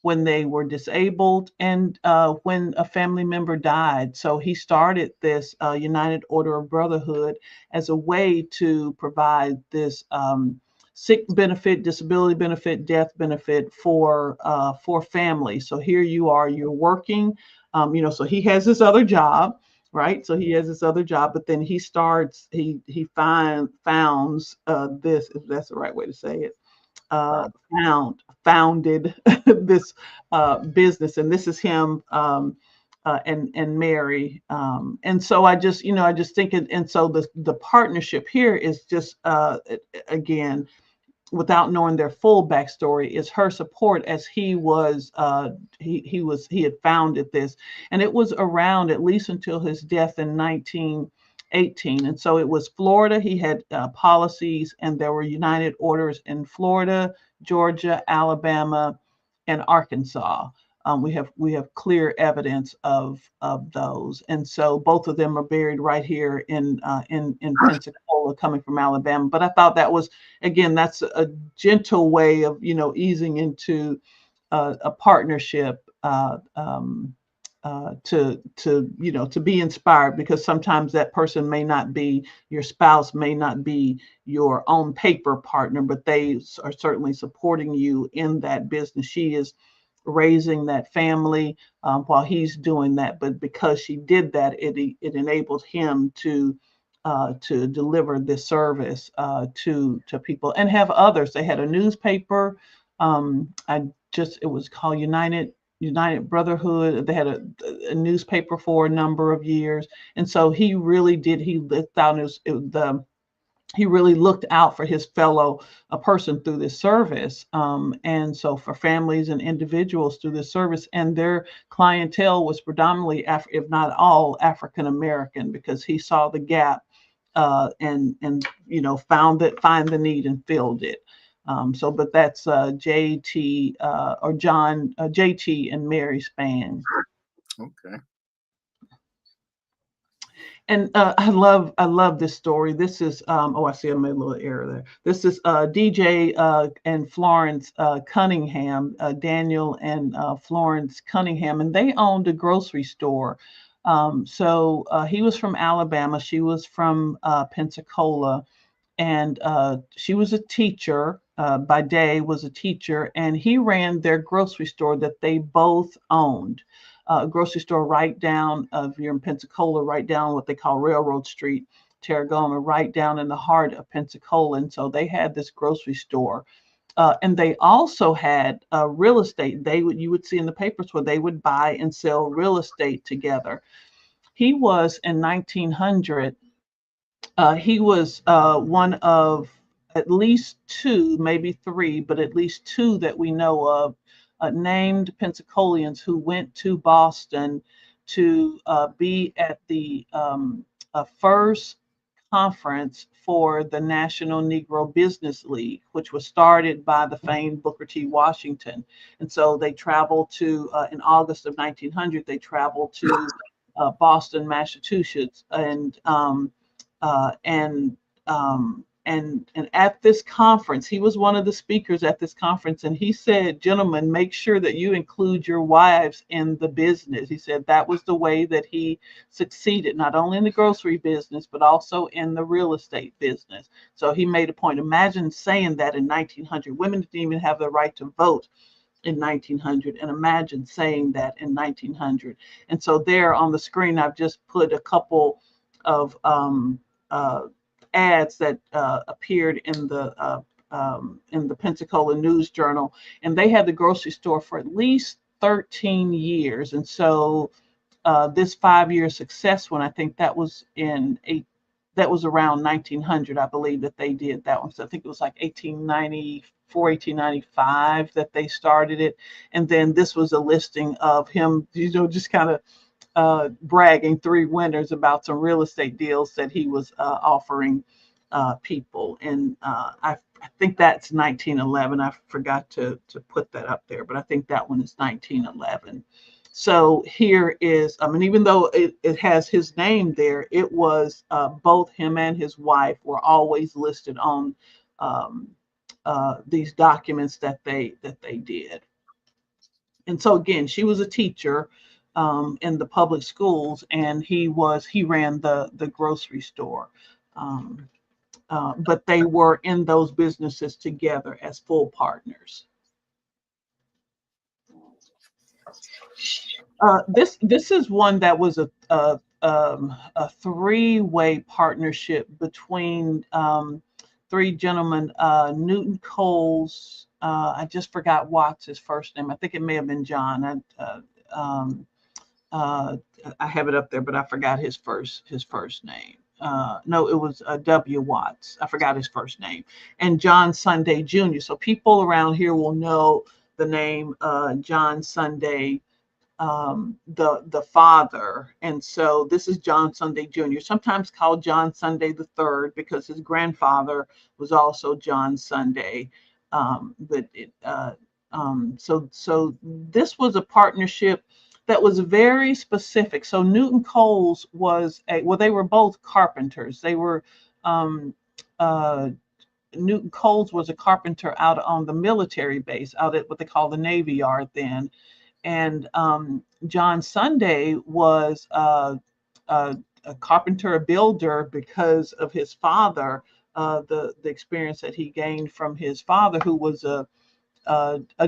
when they were disabled, and when a family member died. So he started this United Order of Brotherhood as a way to provide this sick benefit, disability benefit, death benefit for families. So here you are, you're working, so he has this other job, right? So he has this other job, but then he founds this, if that's the right way to say it, founded this business, and this is him and Mary, and so I just think it, and so the partnership here is just again, without knowing their full backstory, is her support as he had founded this, and it was around at least until his death in 1918. And so it was Florida. He had policies, and there were United Orders in Florida, Georgia, Alabama, and Arkansas. We have clear evidence of those, and so both of them are buried right here in Pensacola, coming from Alabama. But I thought that was, again, that's a gentle way of easing into a partnership to be inspired, because sometimes that person may not be your spouse, may not be your own paper partner, but they are certainly supporting you in that business. She is raising that family while he's doing that, but because she did that, it enabled him to deliver this service to people and have others. They had a newspaper. It was called United Brotherhood. They had a newspaper for a number of years, and so he really looked out for his fellow person through this service, and so for families and individuals through this service. And their clientele was predominantly, if not all, African American, because he saw the gap and find the need and filled it. But that's JT or John, JT and Mary Spann. Okay. And I love this story. This is I see I made a little error there. This is DJ and Florence Cunningham, Daniel and Florence Cunningham, and they owned a grocery store. So he was from Alabama, she was from Pensacola, and she was a teacher. By day was a teacher, and he ran their grocery store that they both owned. A grocery store right down, if you're in Pensacola, right down what they call Railroad Street, Tarragona, right down in the heart of Pensacola. And so they had this grocery store. And they also had real estate. You would see in the papers where they would buy and sell real estate together. He was in 1900. He was one of at least two, maybe three, but at least two that we know of, named Pensacolians who went to Boston to be at the first conference for the National Negro Business League, which was started by the famed Booker T. Washington. And so they traveled to, in August of 1900, they traveled to Boston, Massachusetts, and at this conference, he was one of the speakers at this conference, and he said, "Gentlemen, make sure that you include your wives in the business." He said that was the way that he succeeded, not only in the grocery business, but also in the real estate business. So he made a point. Imagine saying that in 1900. Women didn't even have the right to vote in 1900, and imagine saying that in 1900. And so there on the screen, I've just put a couple of ads that appeared in the Pensacola News Journal, and they had the grocery store for at least 13 years. And so this 5-year success one, I think that was that was around 1900, I believe, that they did that one. So I think it was like 1894, 1895 that they started it. And then this was a listing of him, just kind of bragging 3 winners about some real estate deals that he was offering people. And I think that's 1911. I forgot to put that up there, but I think that one is 1911. So here is, I mean, even though it has his name there, it was both him and his wife were always listed on these documents that they did. And so again, she was a teacher in the public schools, and he ran the grocery store. But they were in those businesses together as full partners. This is one that was a 3-way partnership between 3 gentlemen, Newton Coles. I just forgot Watts' first name. I think it may have been John. I have it up there, but I forgot his first name. No, it was W. Watts. I forgot his first name. And John Sunday Jr. So people around here will know the name John Sunday, the father. And so this is John Sunday Jr., sometimes called John Sunday the third, because his grandfather was also John Sunday. So this was a partnership that was very specific. So Newton Coles was they were both carpenters. They were Newton Coles was a carpenter out on the military base, out at what they call the Navy Yard then. And John Sunday was a carpenter, a builder, because of his father, the experience that he gained from his father, who was a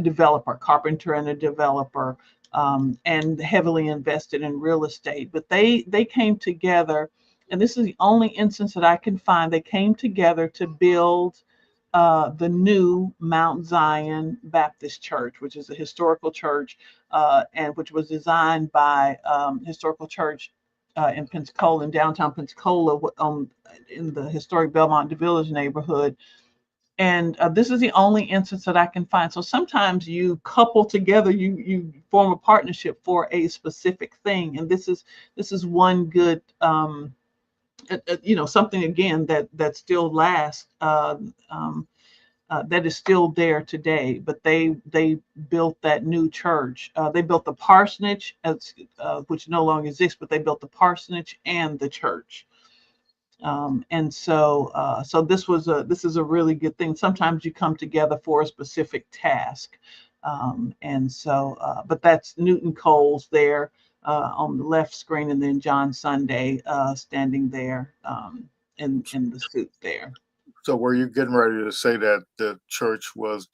developer, carpenter and a developer, and heavily invested in real estate. But they came together, and this is the only instance that I can find. They came together to build the new Mount Zion Baptist Church, which is a historical church, and which was designed by historical church in Pensacola, in downtown Pensacola, in the historic Belmont Village neighborhood. And this is the only instance that I can find. So sometimes you couple together, you form a partnership for a specific thing, and this is one good, something again that still lasts, that is still there today. But they built that new church. They built the parsonage, which no longer exists, but they built the parsonage and the church. And so this is a really good thing. Sometimes you come together for a specific task. But that's Newton Coles there on the left screen, and then John Sunday standing there in the suit there. So were you getting ready to say that the church was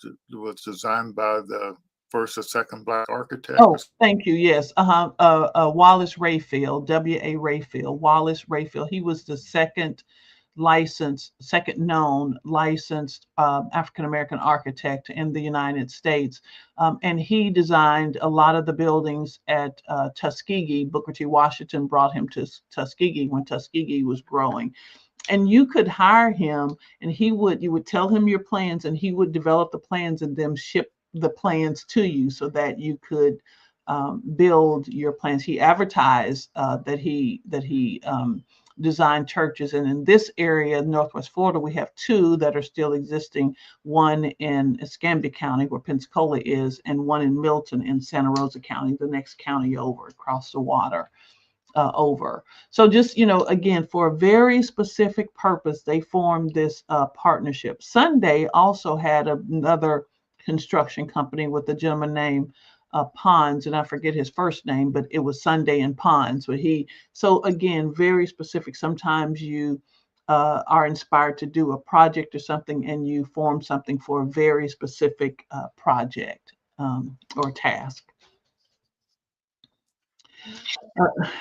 designed by the first or second Black architect? Oh, thank you. Yes. Wallace Rayfield, W.A. Rayfield, Wallace Rayfield. He was the second known licensed African-American architect in the United States. And he designed a lot of the buildings at Tuskegee. Booker T. Washington brought him to Tuskegee when Tuskegee was growing. And you could hire him, and you would tell him your plans, and he would develop the plans and then ship the plans to you so that you could build your plans. He advertised that he designed churches. And in this area, Northwest Florida, we have 2 that are still existing, one in Escambia County, where Pensacola is, and one in Milton in Santa Rosa County, the next county over, across the water. Over. So just, again, for a very specific purpose, they formed this partnership. Sunday also had another construction company with a gentleman named Pons, and I forget his first name, but it was Sunday and Pons. So again, very specific. Sometimes you are inspired to do a project or something, and you form something for a very specific project or task.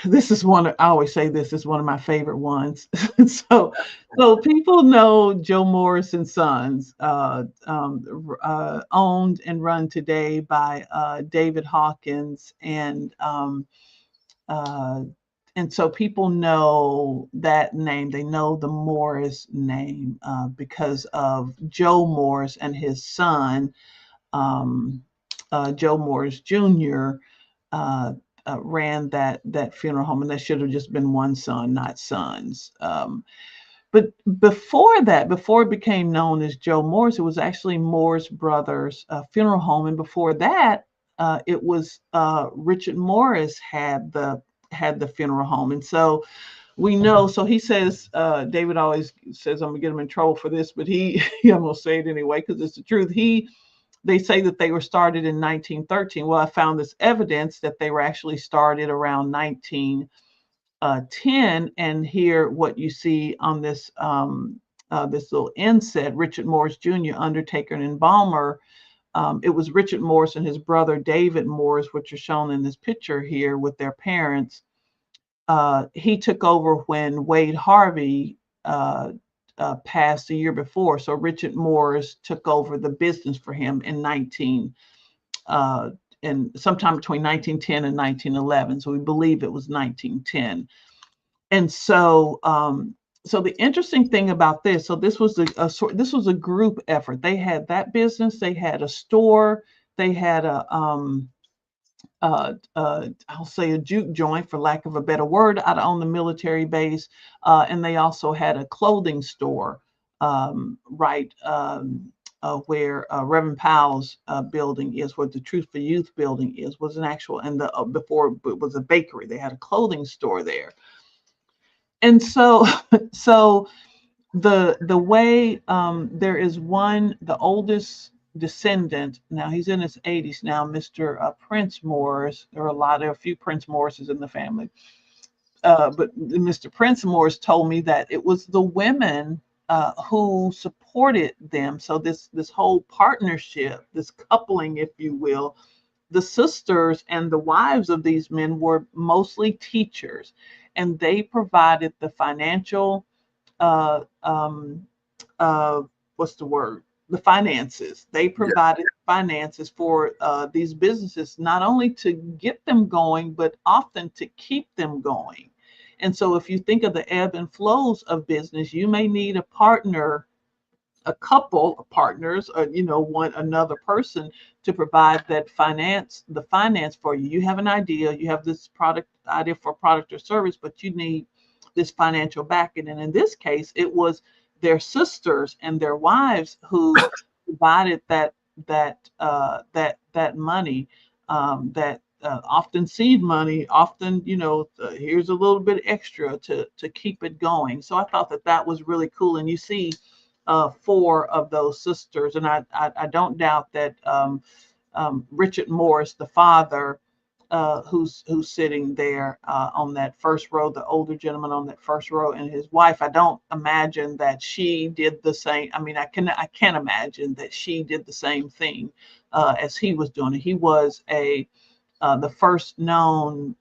This is one, I always say this is one of my favorite ones. So people know Joe Morris and Sons, owned and run today by David Hawkins and uh, and so people know that name. They know the Morris name because of Joe Morris and his son, um, Joe Morris Jr. Ran that funeral home, and there should have just been one son, not sons. But before that, before it became known as Joe Morris, it was actually Morris Brothers Funeral Home, and before that, it was Richard Morris had the funeral home, and so we know. So he says, David always says, I'm gonna get him in trouble for this, but I'm gonna say it anyway because it's the truth. They say that they were started in 1913. Well, I found this evidence that they were actually started around 1910. And here, what you see on this this little inset, Richard Morris Jr., undertaker and embalmer. It was Richard Morris and his brother David Morris, which are shown in this picture here with their parents. He took over when Wade Harvey passed the year before. So Richard Morris took over the business for him in sometime between 1910 and 1911. So we believe it was 1910. And so, so the interesting thing about this, so this was this was a group effort. They had that business, they had a store, they had I'll say a juke joint, for lack of a better word, out on the military base, and they also had a clothing store, right where Reverend Powell's building is, where the Truth for Youth building is, was an actual, and the before it was a bakery. They had a clothing store there, and so so the way there is one, the oldest descendant, now he's in his 80s now, Mr. Prince Morris. There are a few Prince Morrises in the family, but Mr. Prince Morris told me that it was the women who supported them. So this whole partnership, this coupling, if you will, the sisters and the wives of these men were mostly teachers, and they provided the financial uh, um, what's the word? The finances. They provided finances for these businesses, not only to get them going, but often to keep them going. And so, if you think of the ebb and flows of business, you may need a partner, a couple of partners, or one another person to provide that the finance for you. You have an idea, you have this idea for product or service, but you need this financial backing. And in this case, it was their sisters and their wives who provided that money, that often seed money, often here's a little bit extra to keep it going. So I thought that was really cool. And you see four of those sisters, and I don't doubt that Richard Morris, the father, who's sitting there on that first row, the older gentleman on that first row, and his wife. I don't imagine that she did the same. I mean, I can't imagine that she did the same thing as he was doing. He was the first known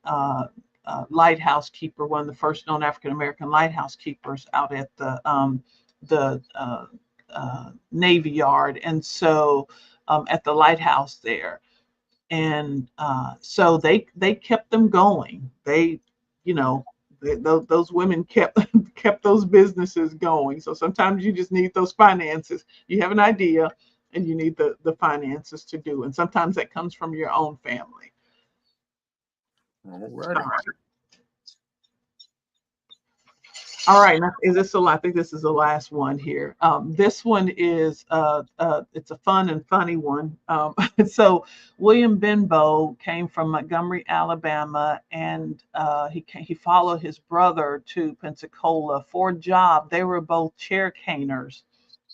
lighthouse keeper, one of the first known African American lighthouse keepers out at the Navy Yard, and so at the lighthouse there. And so they kept them going. Those women kept those businesses going. So sometimes you just need those finances. You have an idea, and you need the finances to do. And sometimes that comes from your own family. All righty. All right, I think this is the last one here. This one is it's a fun and funny one. So William Benbow came from Montgomery, Alabama, and he followed his brother to Pensacola for a job. They were both chair caners.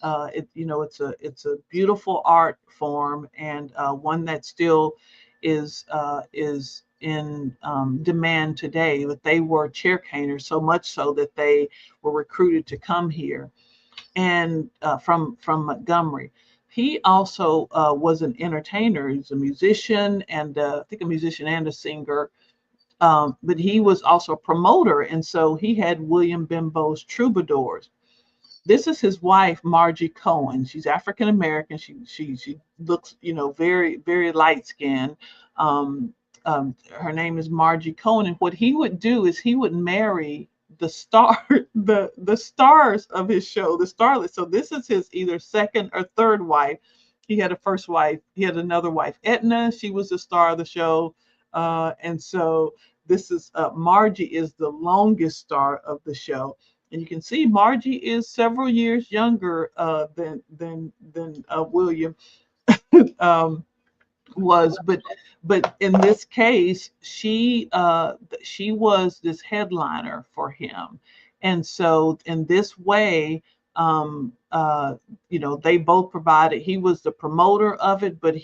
It's a beautiful art form, and one that still is in demand today. But they were chair caners, so much so that they were recruited to come here, and from Montgomery. He also was an entertainer. He's a musician, and I think a musician and a singer. But he was also a promoter, and so he had William Benbow's Troubadours. This is his wife, Margie Cohen. She's African American. She looks, very, very light skinned. her name is Margie Cohen. And what he would do is he would marry the stars of his show, the starlets. So this is his either second or third wife. He had a first wife. He had another wife, Edna. She was the star of the show. And so this is Margie is the longest star of the show. And you can see Margie is several years younger than William was, but in this case, she was this headliner for him, and so in this way, they both provided. He was the promoter of it, but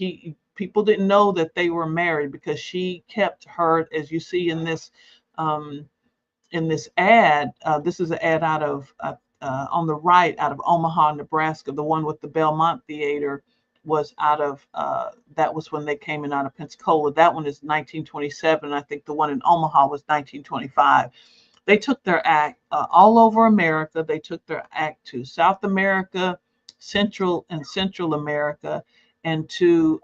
people didn't know that they were married because she kept her, as you see in this ad. This is an ad out of on the right, out of Omaha, Nebraska. The one with the Belmont Theater was out of that was when they came in out of Pensacola. That one is 1927. I think the one in Omaha was 1925. They took their act all over America. They took their act to South America, Central America, and to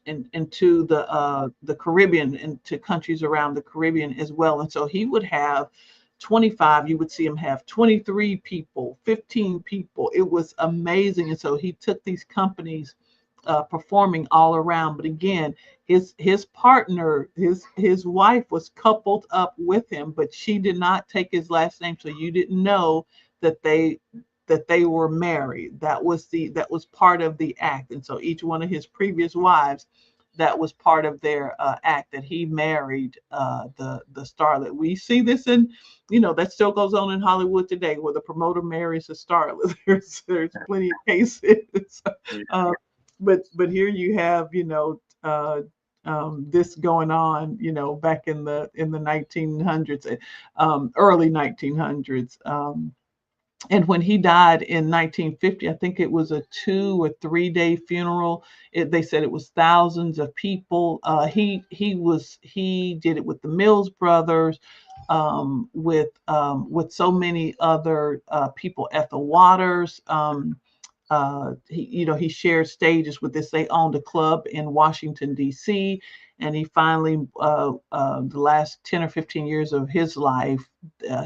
into the Caribbean, into countries around the Caribbean as well. And so he would have 25, you would see him have 23 people, 15 people. It was amazing. And so he took these companies performing all around. But again, his partner, his wife was coupled up with him, but she did not take his last name. So you didn't know that they were married. That was part of the act. And so each one of his previous wives, that was part of their act, that he married the starlet. We see this in, that still goes on in Hollywood today, where the promoter marries a starlet. There's plenty of cases. But here you have, this going on, back in the 1900s, early 1900s. And when he died in 1950, I think it was a 2 or 3 day funeral. They said it was thousands of people. He did it with the Mills brothers, with so many other people. Ethel Waters. He shared stages with this. They owned a club in Washington, D.C., and he finally, the last 10 or 15 years of his life,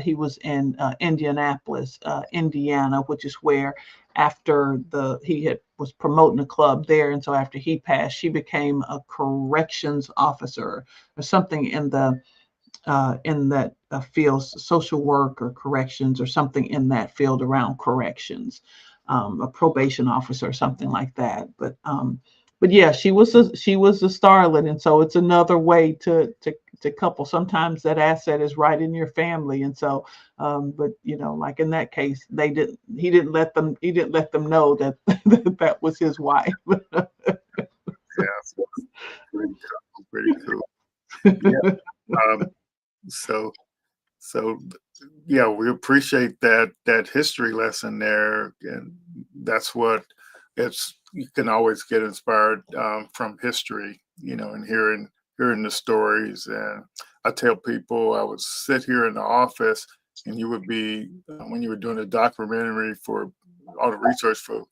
he was in Indianapolis, Indiana, which is where after was promoting a club there. And so after he passed, she became a corrections officer or something in that field, social work or corrections or something in that field around corrections. A probation officer or something like that. But yeah, she was a starlet, and so it's another way to couple. Sometimes that asset is right in your family, and so but like in that case, he didn't let them know that that was his wife. Yes, pretty cool. Yeah. So yeah, we appreciate that history lesson there, and that's what you can always get inspired from history, and hearing the stories. And I tell people, I would sit here in the office, and you would be when you were doing a documentary for all the research for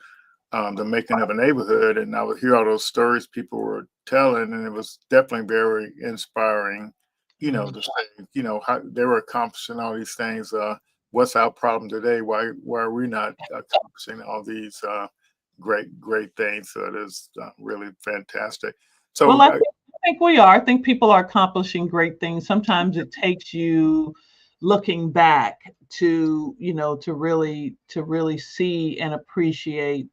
the making of a neighborhood, and I would hear all those stories people were telling, and it was definitely very inspiring. To say, how they were accomplishing all these things. What's our problem today? Why are we not accomplishing all these great things? So it is really fantastic. So Well, I think we are. I think people are accomplishing great things. Sometimes it takes you looking back to really see and appreciate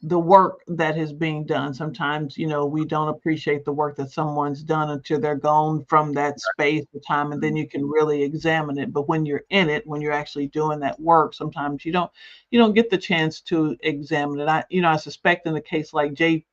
the work that is being done. Sometimes, we don't appreciate the work that someone's done until they're gone from that space of time, and then you can really examine it. But when you're in it, when you're actually doing that work, sometimes you don't get the chance to examine it. I suspect in a case like JT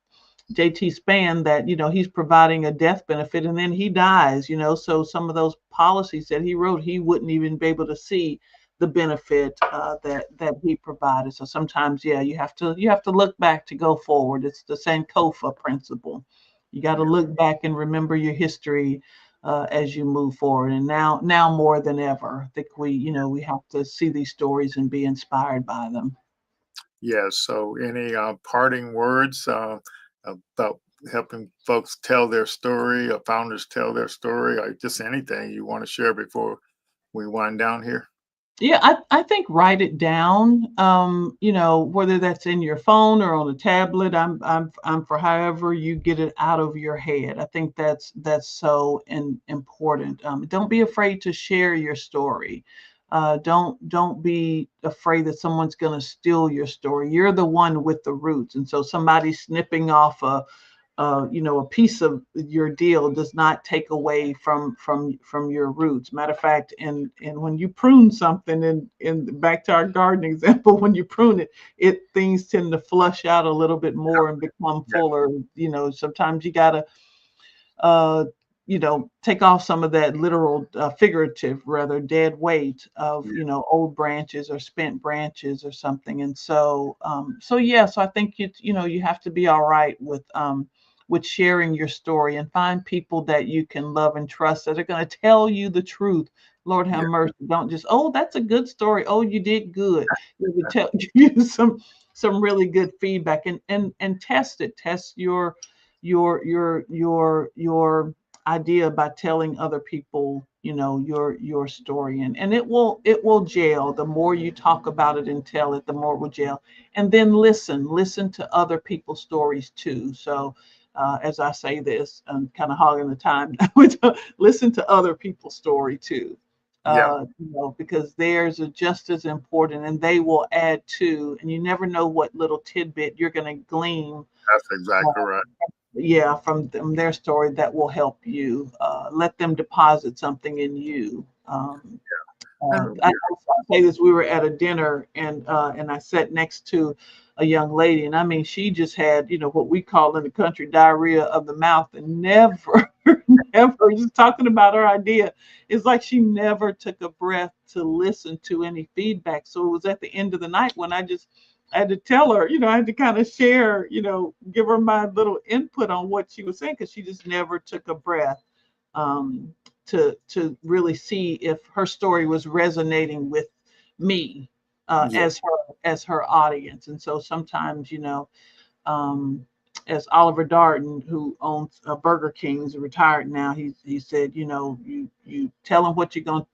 Spann that he's providing a death benefit and then he dies, so some of those policies that he wrote, he wouldn't even be able to see the benefit that he provided. So sometimes, yeah, you have to look back to go forward. It's the Sankofa principle. You got to look back and remember your history as you move forward. And now more than ever, I think we have to see these stories and be inspired by them. yes. So any parting words about helping folks tell their story, or founders tell their story, or just anything you want to share before we wind down here? Yeah, I think write it down. Whether that's in your phone or on a tablet. I'm for however you get it out of your head. I think that's so important. Don't be afraid to share your story. Don't be afraid that someone's going to steal your story. You're the one with the roots, and so somebody snipping off a piece of your deal does not take away from your roots. Matter of fact, and when you prune something, in back to our garden example, when you prune it things tend to flush out a little bit more and become Yeah, fuller. Sometimes you gotta uh, take off some of that literal, figurative, rather dead weight of, yeah, old branches or spent branches or something. And so I think you have to be all right with sharing your story and find people that you can love and trust that are going to tell you the truth. Lord have yeah, mercy. Don't just, oh, that's a good story. Oh, you did good. It would tell give you some really good feedback, and test it. Test your idea by telling other people, your story, and it will gel. The more you talk about it and tell it, the more it will gel. And then listen to other people's stories too. So as I say this, I'm kind of hogging the time. Listen to other people's story too. yeah. Because theirs are just as important, and they will add to, and you never know what little tidbit you're going to glean, That's exactly right. yeah, from them, their story, that will help you. Let them deposit something in you. I'll say this: we were at a dinner, and I sat next to a young lady, and I mean, she just had, what we call in the country diarrhea of the mouth, and never, never, just talking about her idea. It's like she never took a breath to listen to any feedback. So it was at the end of the night when I had to tell her, I had to kind of share, give her my little input on what she was saying, because she just never took a breath, um, to really see if her story was resonating with me, Yeah, as her audience. And so sometimes, um, as Oliver Darden, who owns Burger King's, retired now, he said, you tell them what you're going to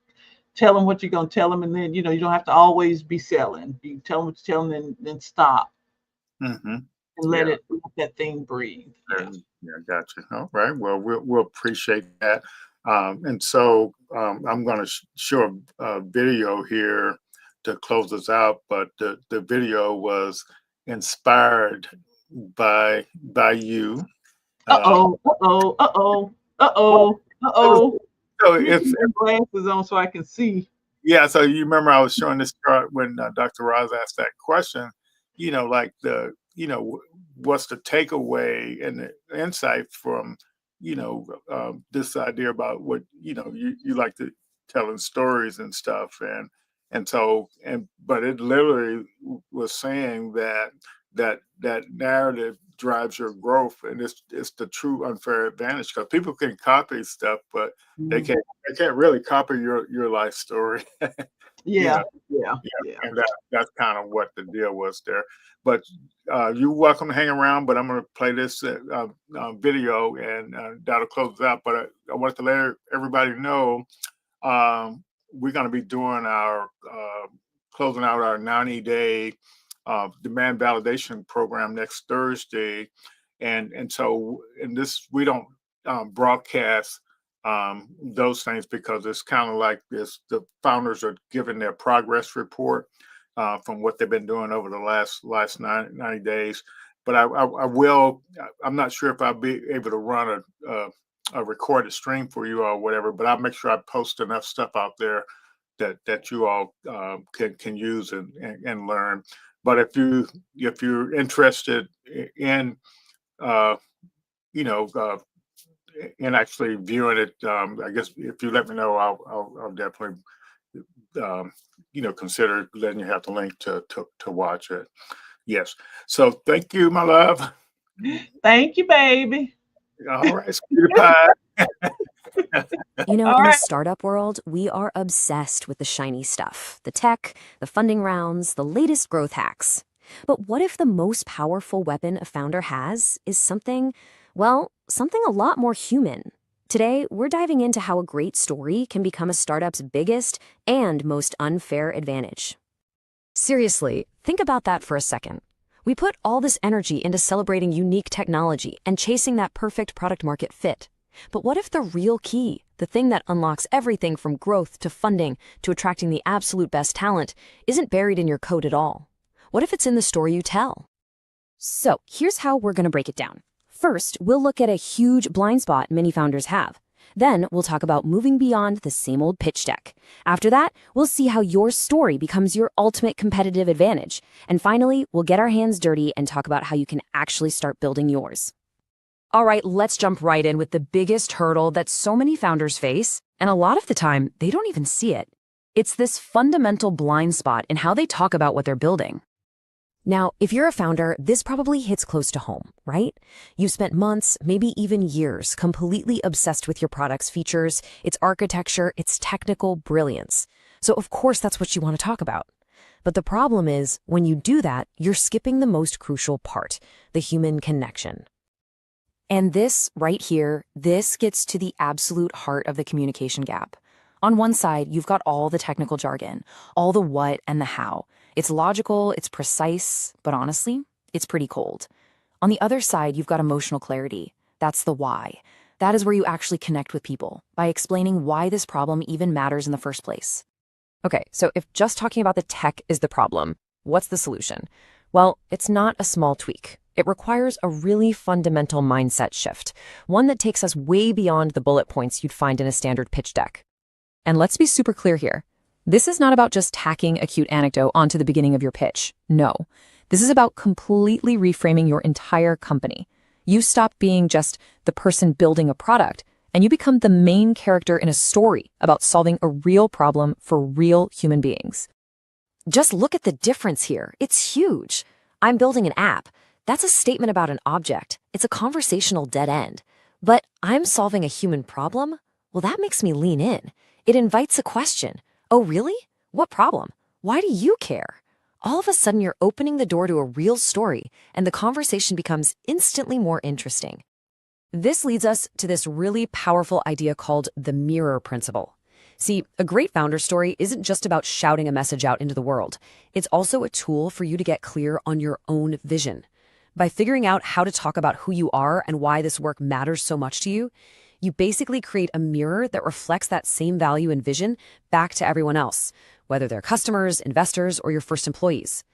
tell them, and then you don't have to always be selling. You tell them what you tell them, then stop hmm, and yeah. let that thing breathe. Yeah. Yeah, gotcha. All right. Well, we'll appreciate that. And so I'm going to show a video here to close us out. But the video was inspired by you. Uh, Uh-oh, uh-oh, uh-oh, well, uh-oh, it was, uh-oh. so Let me it's keep my glasses on so I can see. Yeah, so you remember I was showing this chart when Dr. Roz asked that question, like what's the takeaway and the insight from, this idea about what, you like to telling stories and stuff. But it literally was saying that narrative drives your growth, and it's the true unfair advantage, because people can copy stuff, but they Mhm. can't they can't really copy your life story. you know Yeah, yeah, yeah. yeah, and that's kind of what the deal was there. But you're welcome to hang around, but I'm going to play this video, and that'll close it out. But I wanted to let everybody know, we're going to be doing our closing out our 90-day demand validation program next Thursday. And so in this, we don't broadcast those things, because it's kind of like this: the founders are giving their progress report from what they've been doing over the last 90 days. But I will. I'm not sure if I'll be able to run a recorded stream for you or whatever, but I'll make sure I post enough stuff out there that you all can use and learn. But if you're interested in uh, you know in actually viewing it, I guess if you let me know, I'll definitely consider letting you have the link to watch it. Yes. So thank you, my love. Thank you, baby. All right, sweetie pie. You know, All in the right. startup world, we are obsessed with the shiny stuff, the tech, the funding rounds, the latest growth hacks. But what if the most powerful weapon a founder has is something, Well, something a lot more human. Today, we're diving into how a great story can become a startup's biggest and most unfair advantage. Seriously, think about that for a second. We put all this energy into celebrating unique technology and chasing that perfect product market fit. But what if the real key, the thing that unlocks everything from growth to funding to attracting the absolute best talent, isn't buried in your code at all? What if it's in the story you tell? So, here's how we're going to break it down. First, we'll look at a huge blind spot many founders have. Then, we'll talk about moving beyond the same old pitch deck. After that, we'll see how your story becomes your ultimate competitive advantage. And finally, we'll get our hands dirty and talk about how you can actually start building yours. All right, let's jump right in with the biggest hurdle that so many founders face, and a lot of the time, they don't even see it. It's this fundamental blind spot in how they talk about what they're building. Now, if you're a founder, this probably hits close to home, right? You've spent months, maybe even years, completely obsessed with your product's features, its architecture, its technical brilliance. So of course that's what you want to talk about. But the problem is, when you do that, you're skipping the most crucial part, the human connection. And this, right here, this gets to the absolute heart of the communication gap. On one side, you've got all the technical jargon, all the what and the how. It's logical, it's precise, but honestly, it's pretty cold. On the other side, you've got emotional clarity. That's the why. That is where you actually connect with people, by explaining why this problem even matters in the first place. Okay, so if just talking about the tech is the problem, what's the solution? Well, it's not a small tweak. It requires a really fundamental mindset shift, one that takes us way beyond the bullet points you'd find in a standard pitch deck. And let's be super clear here. This is not about just tacking a cute anecdote onto the beginning of your pitch. No, this is about completely reframing your entire company. You stop being just the person building a product, and you become the main character in a story about solving a real problem for real human beings. Just look at the difference here. It's huge. I'm building an app. That's a statement about an object. It's a conversational dead end. But I'm solving a human problem? Well, that makes me lean in. It invites a question. Oh, really? What problem? Why do you care? All of a sudden, you're opening the door to a real story, and the conversation becomes instantly more interesting. This leads us to this really powerful idea called the mirror principle. See, a great founder story isn't just about shouting a message out into the world. It's also a tool for you to get clear on your own vision. By figuring out how to talk about who you are and why this work matters so much to you, you basically create a mirror that reflects that same value and vision back to everyone else, whether they're customers, investors, or your first employees.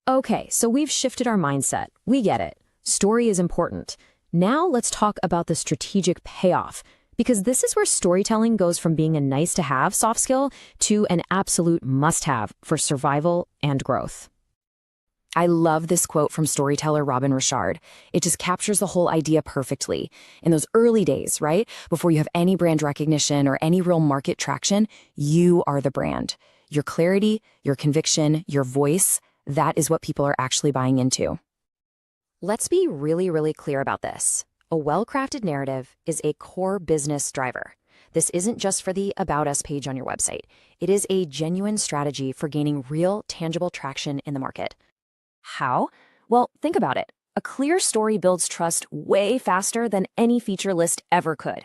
Okay, so we've shifted our mindset. We get it. Story is important. Now let's talk about the strategic payoff, because this is where storytelling goes from being a nice-to-have soft skill to an absolute must-have for survival and growth. I love this quote from storyteller Robin Richard. It just captures the whole idea perfectly. In those early days, right, before you have any brand recognition or any real market traction, you are the brand. Your clarity, your conviction, your voice, that is what people are actually buying into. Let's be really, really clear about this. A well-crafted narrative is a core business driver. This isn't just for the About Us page on your website. It is a genuine strategy for gaining real, tangible traction in the market. How? Well, think about it. A clear story builds trust way faster than any feature list ever could.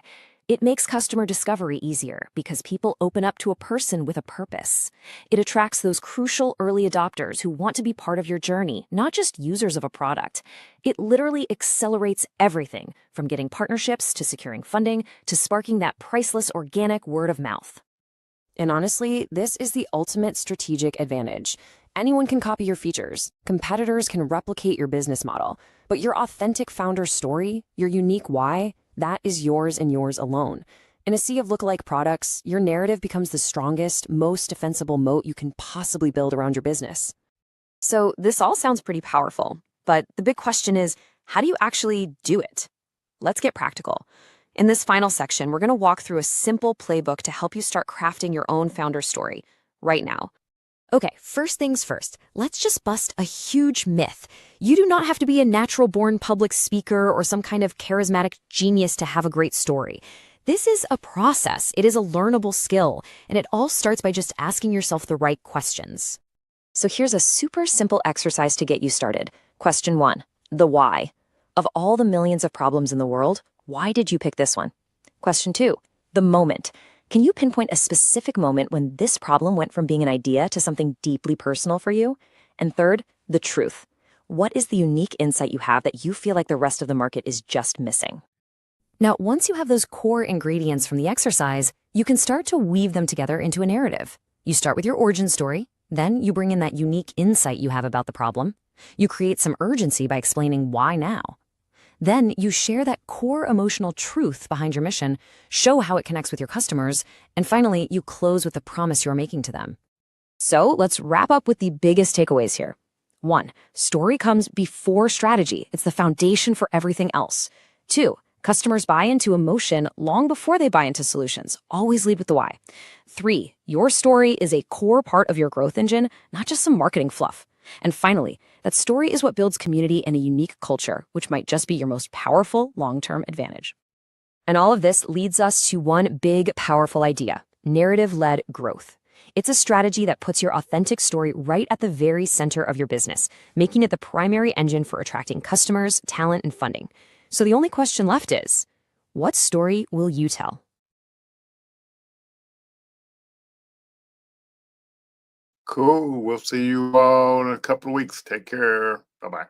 It makes customer discovery easier because people open up to a person with a purpose. It attracts those crucial early adopters who want to be part of your journey, not just users of a product. It literally accelerates everything from getting partnerships to securing funding to sparking that priceless organic word of mouth. And honestly, this is the ultimate strategic advantage. Anyone can copy your features. Competitors can replicate your business model. But your authentic founder story, your unique why, that is yours and yours alone. In a sea of lookalike products, your narrative becomes the strongest, most defensible moat you can possibly build around your business. So this all sounds pretty powerful, but the big question is, how do you actually do it? Let's get practical. In this final section, we're going to walk through a simple playbook to help you start crafting your own founder story right now. Okay, first things first, let's just bust a huge myth. You do not have to be a natural-born public speaker or some kind of charismatic genius to have a great story. This is a process. It is a learnable skill, and it all starts by just asking yourself the right questions. So here's a super simple exercise to get you started. Question 1, the why. Of all the millions of problems in the world, why did you pick this one? Question 2, the moment. Can you pinpoint a specific moment when this problem went from being an idea to something deeply personal for you? And third, the truth. What is the unique insight you have that you feel like the rest of the market is just missing? Now, once you have those core ingredients from the exercise, you can start to weave them together into a narrative. You start with your origin story, then you bring in that unique insight you have about the problem. You create some urgency by explaining why now. Then you share that core emotional truth behind your mission, show how it connects with your customers, and finally, you close with the promise you're making to them. So let's wrap up with the biggest takeaways here. 1, story comes before strategy. It's the foundation for everything else. 2, customers buy into emotion long before they buy into solutions. Always lead with the why. 3, your story is a core part of your growth engine, not just some marketing fluff. And finally, that story is what builds community and a unique culture, which might just be your most powerful long-term advantage. And all of this leads us to one big, powerful idea: narrative-led growth. It's a strategy that puts your authentic story right at the very center of your business, making it the primary engine for attracting customers, talent, and funding. So the only question left is, what story will you tell? Cool. We'll see you all in a couple of weeks. Take care. Bye bye.